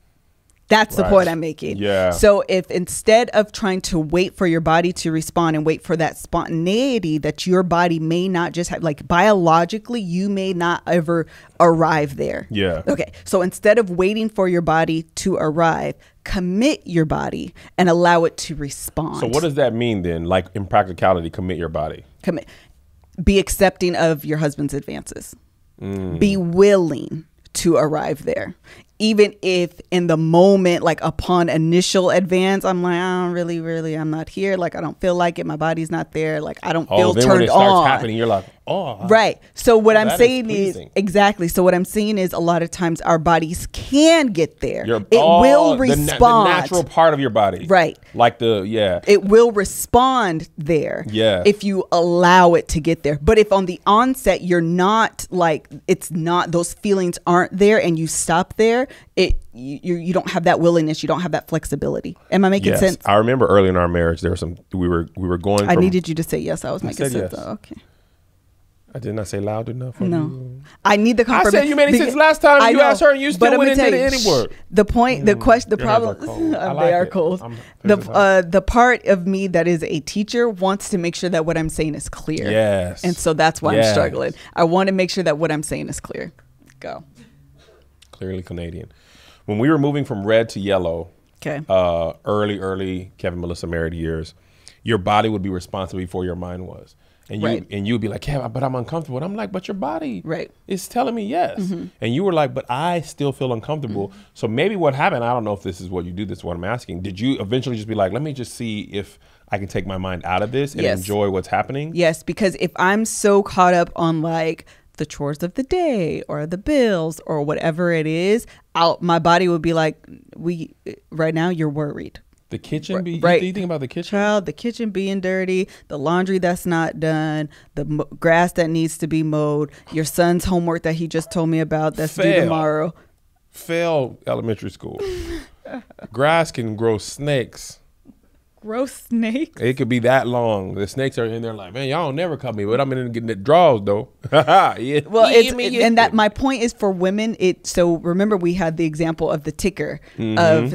That's the point I'm making. Yeah. So if instead of trying to wait for your body to respond and wait for that spontaneity that your body may not just have, like biologically, you may not ever arrive there. Yeah. Okay. So instead of waiting for your body to arrive, commit your body and allow it to respond. So what does that mean then? Like in practicality, commit your body. Commit. Be accepting of your husband's advances. Be willing to arrive there. Even if in the moment, like upon initial advance, I'm like, I don't really, I'm not here. Like, I don't feel like it. My body's not there. Like, I don't feel then turned when it starts on. happening, you're like, right. So what I'm that is saying is pleasing. exactly. So what I'm saying is a lot of times our bodies can get there. It Oh, will the respond. natural part of your body. Right. Like yeah. It will respond there. Yeah. If you allow it to get there. But if on the onset you're not like, it's not, those feelings aren't there and you stop there, you don't have that willingness, you don't have that flexibility. Am I making sense? I remember early in our marriage there was we were going I from, needed you to say yes. I was making sense. yes. Oh, okay. I did not say loud enough. No, I need the I confirmation. said you made it since last time I you know, asked her and you but still I'm went gonna into tell the you, any word. The point, the question, the Your hands problem, are cold. I like they are it. cold. There's a- The part of me that is a teacher wants to make sure that what I'm saying is clear. Yes. And so that's why I'm Yes. struggling. I want to make sure that what I'm saying is clear. Go. Clearly Canadian. When we were moving from red to yellow, Okay. early Kevin Melissa married years, your body would be responsible before your mind was. And you Right. and you'd be like, yeah, but I'm uncomfortable. And I'm like, but your body Right. is telling me yes. And you were like, but I still feel uncomfortable. So maybe what happened, I don't know if this is what you do, this is what I'm asking. Did you eventually just be like, let me just see if I can take my mind out of this and Yes. enjoy what's happening? Yes, because if I'm so caught up on like the chores of the day or the bills or whatever it is, my body would be like, right now you're worried. The kitchen, Right. you think about the kitchen? Child, the kitchen being dirty, the laundry that's not done, the grass that needs to be mowed, your son's homework that he just told me about that's due Fail. tomorrow. Fail elementary school. Grass can grow snakes. Gross snake. It could be that long. The snakes are in there like, man, y'all don't never cut me, but I'm in there getting the draws though. Yeah. Well, and that my point is for women. So remember we had the example of the ticker of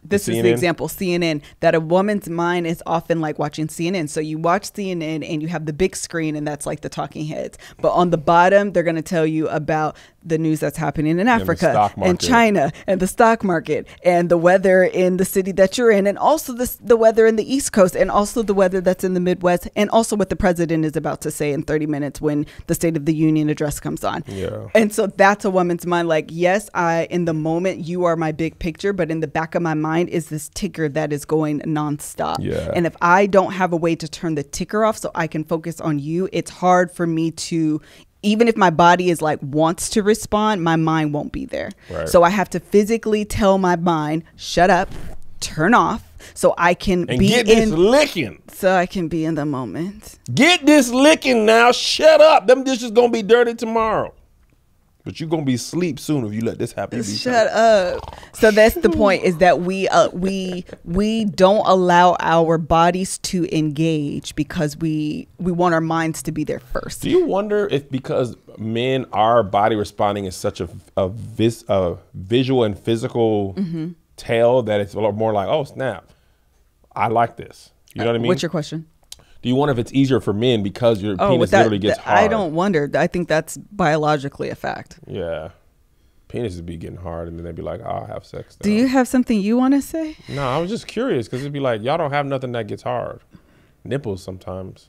this is the CNN? example, CNN, that a woman's mind is often like watching CNN. So you watch CNN and you have the big screen and that's like the talking heads. But on the bottom, they're going to tell you about the news that's happening in Africa and China and the stock market and the weather in the city that you're in and also the weather in the East Coast and also the weather that's in the Midwest and also what the president is about to say in 30 minutes when the State of the Union address comes on. Yeah. And so that's a woman's mind. Like, yes, in the moment, you are my big picture, but in the back of my mind is this ticker that is going nonstop. Yeah. And if I don't have a way to turn the ticker off so I can focus on you, it's hard for me to, even if my body is like wants to respond, my mind won't be there. Right. So I have to physically tell my mind, shut up, turn off, so I can and get this licking. So I can be in the moment. Get this licking now. Shut up. Them dishes gonna be dirty tomorrow. But you're gonna be asleep soon if you let this happen. Shut up. So that's the point, is that we don't allow our bodies to engage because we want our minds to be there first. Do you wonder if because men, our body responding is such a visual and physical tale that it's more like, oh snap, I like this. You know what I mean? What's your question? Do you wonder if it's easier for men because your penis literally gets hard? I don't wonder. I think that's biologically a fact. Yeah. Penises be getting hard and then they'd be like, I'll have sex. Do you have something you want to say? No, I was just curious because it'd be like, y'all don't have nothing that gets hard. Nipples sometimes.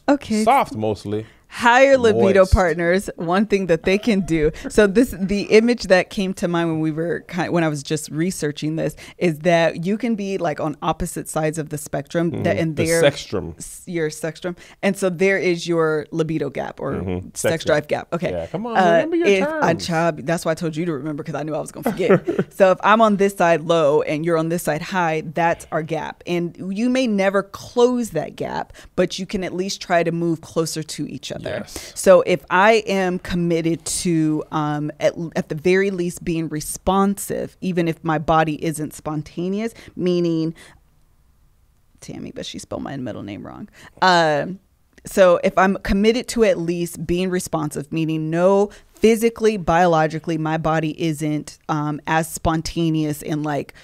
Okay. Soft mostly. Higher libido Moist. partners, one thing that they can do. So the image that came to mind when I was just researching this is that you can be like on opposite sides of the spectrum. That and The sextrum. Your sextrum, and so there is your libido gap or sex Sextrum. drive gap. Okay, Yeah, come on, remember your terms. That's why I told you to remember because I knew I was going to forget. So if I'm on this side low and you're on this side high, that's our gap, and you may never close that gap, but you can at least try to move closer to each other. Yes. So if I am committed to at the very least being responsive, even if my body isn't spontaneous, meaning Tammy, but she spelled my middle name wrong. So if I'm committed to at least being responsive, meaning no physically, biologically, my body isn't as spontaneous and like,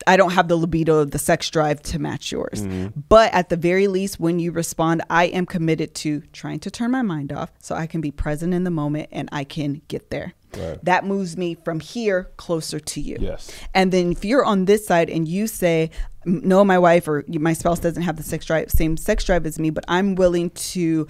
I don't have the libido, the sex drive to match yours. But at the very least, when you respond, I am committed to trying to turn my mind off so I can be present in the moment and I can get there. Right. That moves me from here closer to you. Yes. And then if you're on this side and you say, no, my wife or my spouse doesn't have the same sex drive as me, but I'm willing to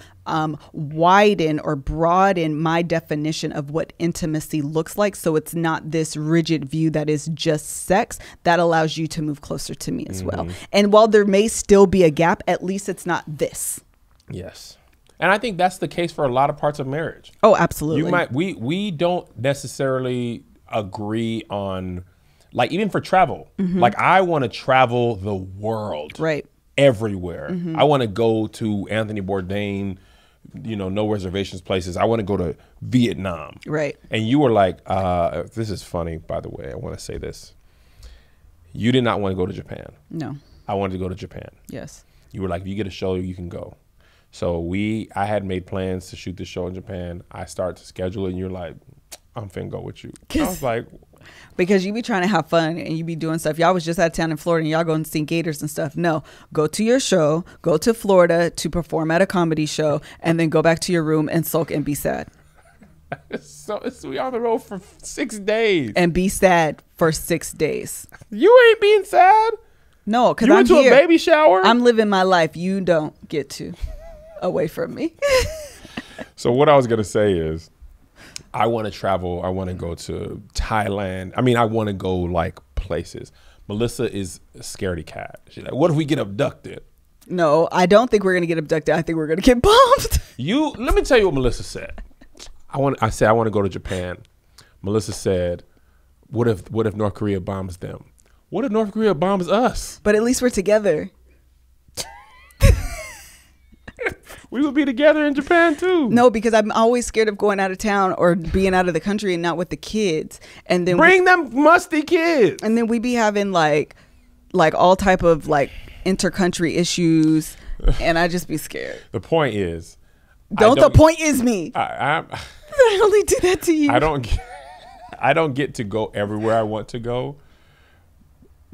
widen or broaden my definition of what intimacy looks like. So it's not this rigid view that is just sex. That allows you to move closer to me as well. And while there may still be a gap, at least it's not this. Yes. And I think that's the case for a lot of parts of marriage. Oh, absolutely. We don't necessarily agree on, like, even for travel. Like, I want to travel the world. Right. Everywhere. I want to go to Anthony Bourdain, no reservations places. I want to go to Vietnam. Right. And you were like, this is funny, by the way. I want to say this. You did not want to go to Japan. No. I wanted to go to Japan. Yes. You were like, if you get a show, you can go. So I had made plans to shoot this show in Japan. I started to schedule it, and you're like, I'm finna go with you. I was like, because you be trying to have fun and you be doing stuff. Y'all was just out of town in Florida and y'all go and see gators and stuff. No, go to your show, go to Florida to perform at a comedy show, and then go back to your room and sulk and be sad. So we on the road for 6 days. And be sad for 6 days. You ain't being sad. No, because you I'm went to here. a baby shower. I'm living my life. You don't get to away from me. So what I was gonna say is, I want to travel. I want to go to Thailand. I mean, I want to go like places. Melissa is a scaredy cat. She's like, what if we get abducted? No, I don't think we're gonna get abducted. I think we're gonna get bombed. Let me tell you what Melissa said. I said I want to go to Japan. Melissa said, what if North Korea bombs them? What if North Korea bombs us? But at least we're together. We would be together in Japan too. No, because I'm always scared of going out of town or being out of the country and not with the kids. And then bring them musty kids. And then we be having like all type of like inter-country issues, and I just be scared. The point is, the point is me. I only do that to you. I don't get to go everywhere I want to go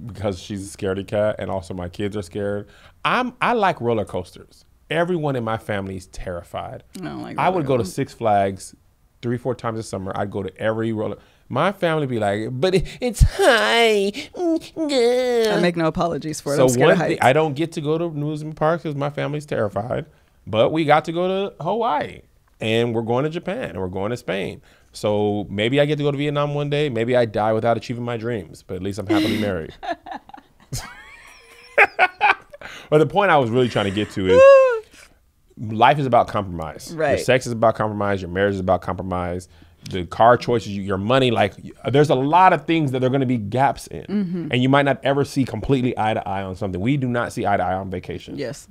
because she's a scaredy cat, and also my kids are scared. I like roller coasters. Everyone in my family is terrified. I would go to Six Flags 3-4 times a summer. I'd go to every roller. My family be like, but it's high. I make no apologies for it. So I'm scared of heights. I don't get to go to amusement parks because my family's terrified. But we got to go to Hawaii, and we're going to Japan, and we're going to Spain. So maybe I get to go to Vietnam one day. Maybe I die without achieving my dreams, but at least I'm happily married. But the point I was really trying to get to is life is about compromise. Right. Your sex is about compromise. Your marriage is about compromise. The car choices, your money, like there's a lot of things that there are going to be gaps in. And you might not ever see completely eye to eye on something. We do not see eye to eye on vacation. Yes.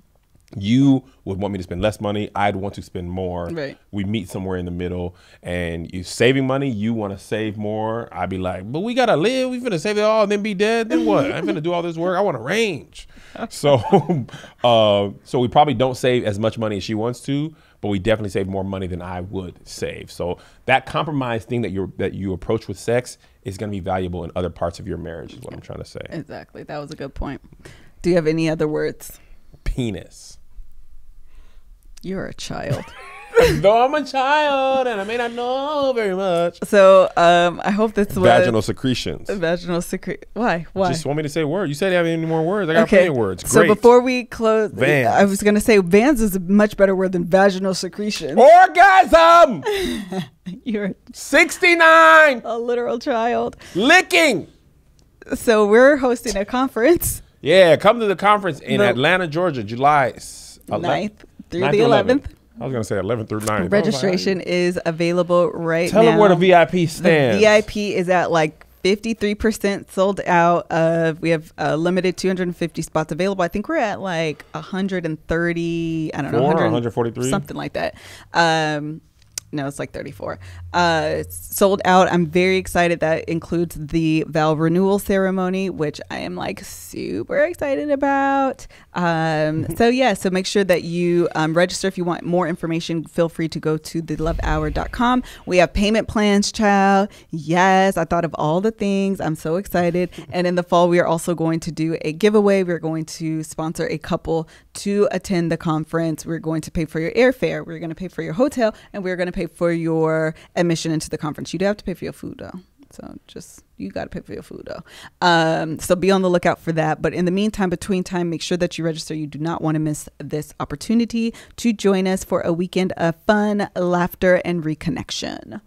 You would want me to spend less money. I'd want to spend more. Right. We meet somewhere in the middle, and you saving money. You want to save more. I'd be like, but we gotta live. We finna save it all and then be dead. Then what? I'm finna do all this work. I want to range. So, so we probably don't save as much money as she wants to, but we definitely save more money than I would save. So that compromise thing that you approach with sex is gonna be valuable in other parts of your marriage. Is what I'm trying to say. Exactly. That was a good point. Do you have any other words? Penis. You're a child. Though I'm a child and I may not know very much. So I hope that's what vaginal secretions. Vaginal secret. Why? Just want me to say words. You said you have any more words. I got plenty of words. Great. So before we close, Vans. I was going to say Vans is a much better word than vaginal secretion. Orgasm. You're 69. a literal child. Licking. So we're hosting a conference. Yeah, come to the conference in Atlanta, Georgia, July 9th through the 11th. I was going to say 11th through 9th. Registration is available right now. Tell them where the VIP stands. The VIP is at like 53% sold out. We have limited 250 spots available. I think we're at like 130, I don't know, 143, something like that. No, it's like 34. Sold out. I'm very excited. That includes the vow renewal ceremony, which I am like super excited about. So make sure that you register. If you want more information, feel free to go to thelovehour.com. We have payment plans, child. Yes, I thought of all the things. I'm so excited. And in the fall, we are also going to do a giveaway. We're going to sponsor a couple to attend the conference. We're going to pay for your airfare. We're going to pay for your hotel, and we're going to pay for your admission into the conference. You do have to pay for your food though. So you got to pay for your food though. So be on the lookout for that. But in the meantime, between time, make sure that you register. You do not want to miss this opportunity to join us for a weekend of fun, laughter, and reconnection.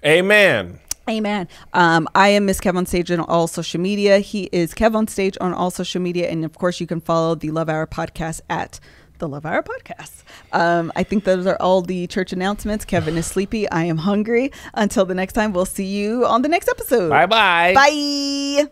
Amen. Amen. I am MrsKevOnStage on all social media. He is KevOnStage on all social media. And of course, you can follow the Love Hour podcast at the Love Hour podcast. I think those are all the church announcements. Kevin is sleepy. I am hungry. Until the next time, we'll see you on the next episode. Bye-bye. Bye.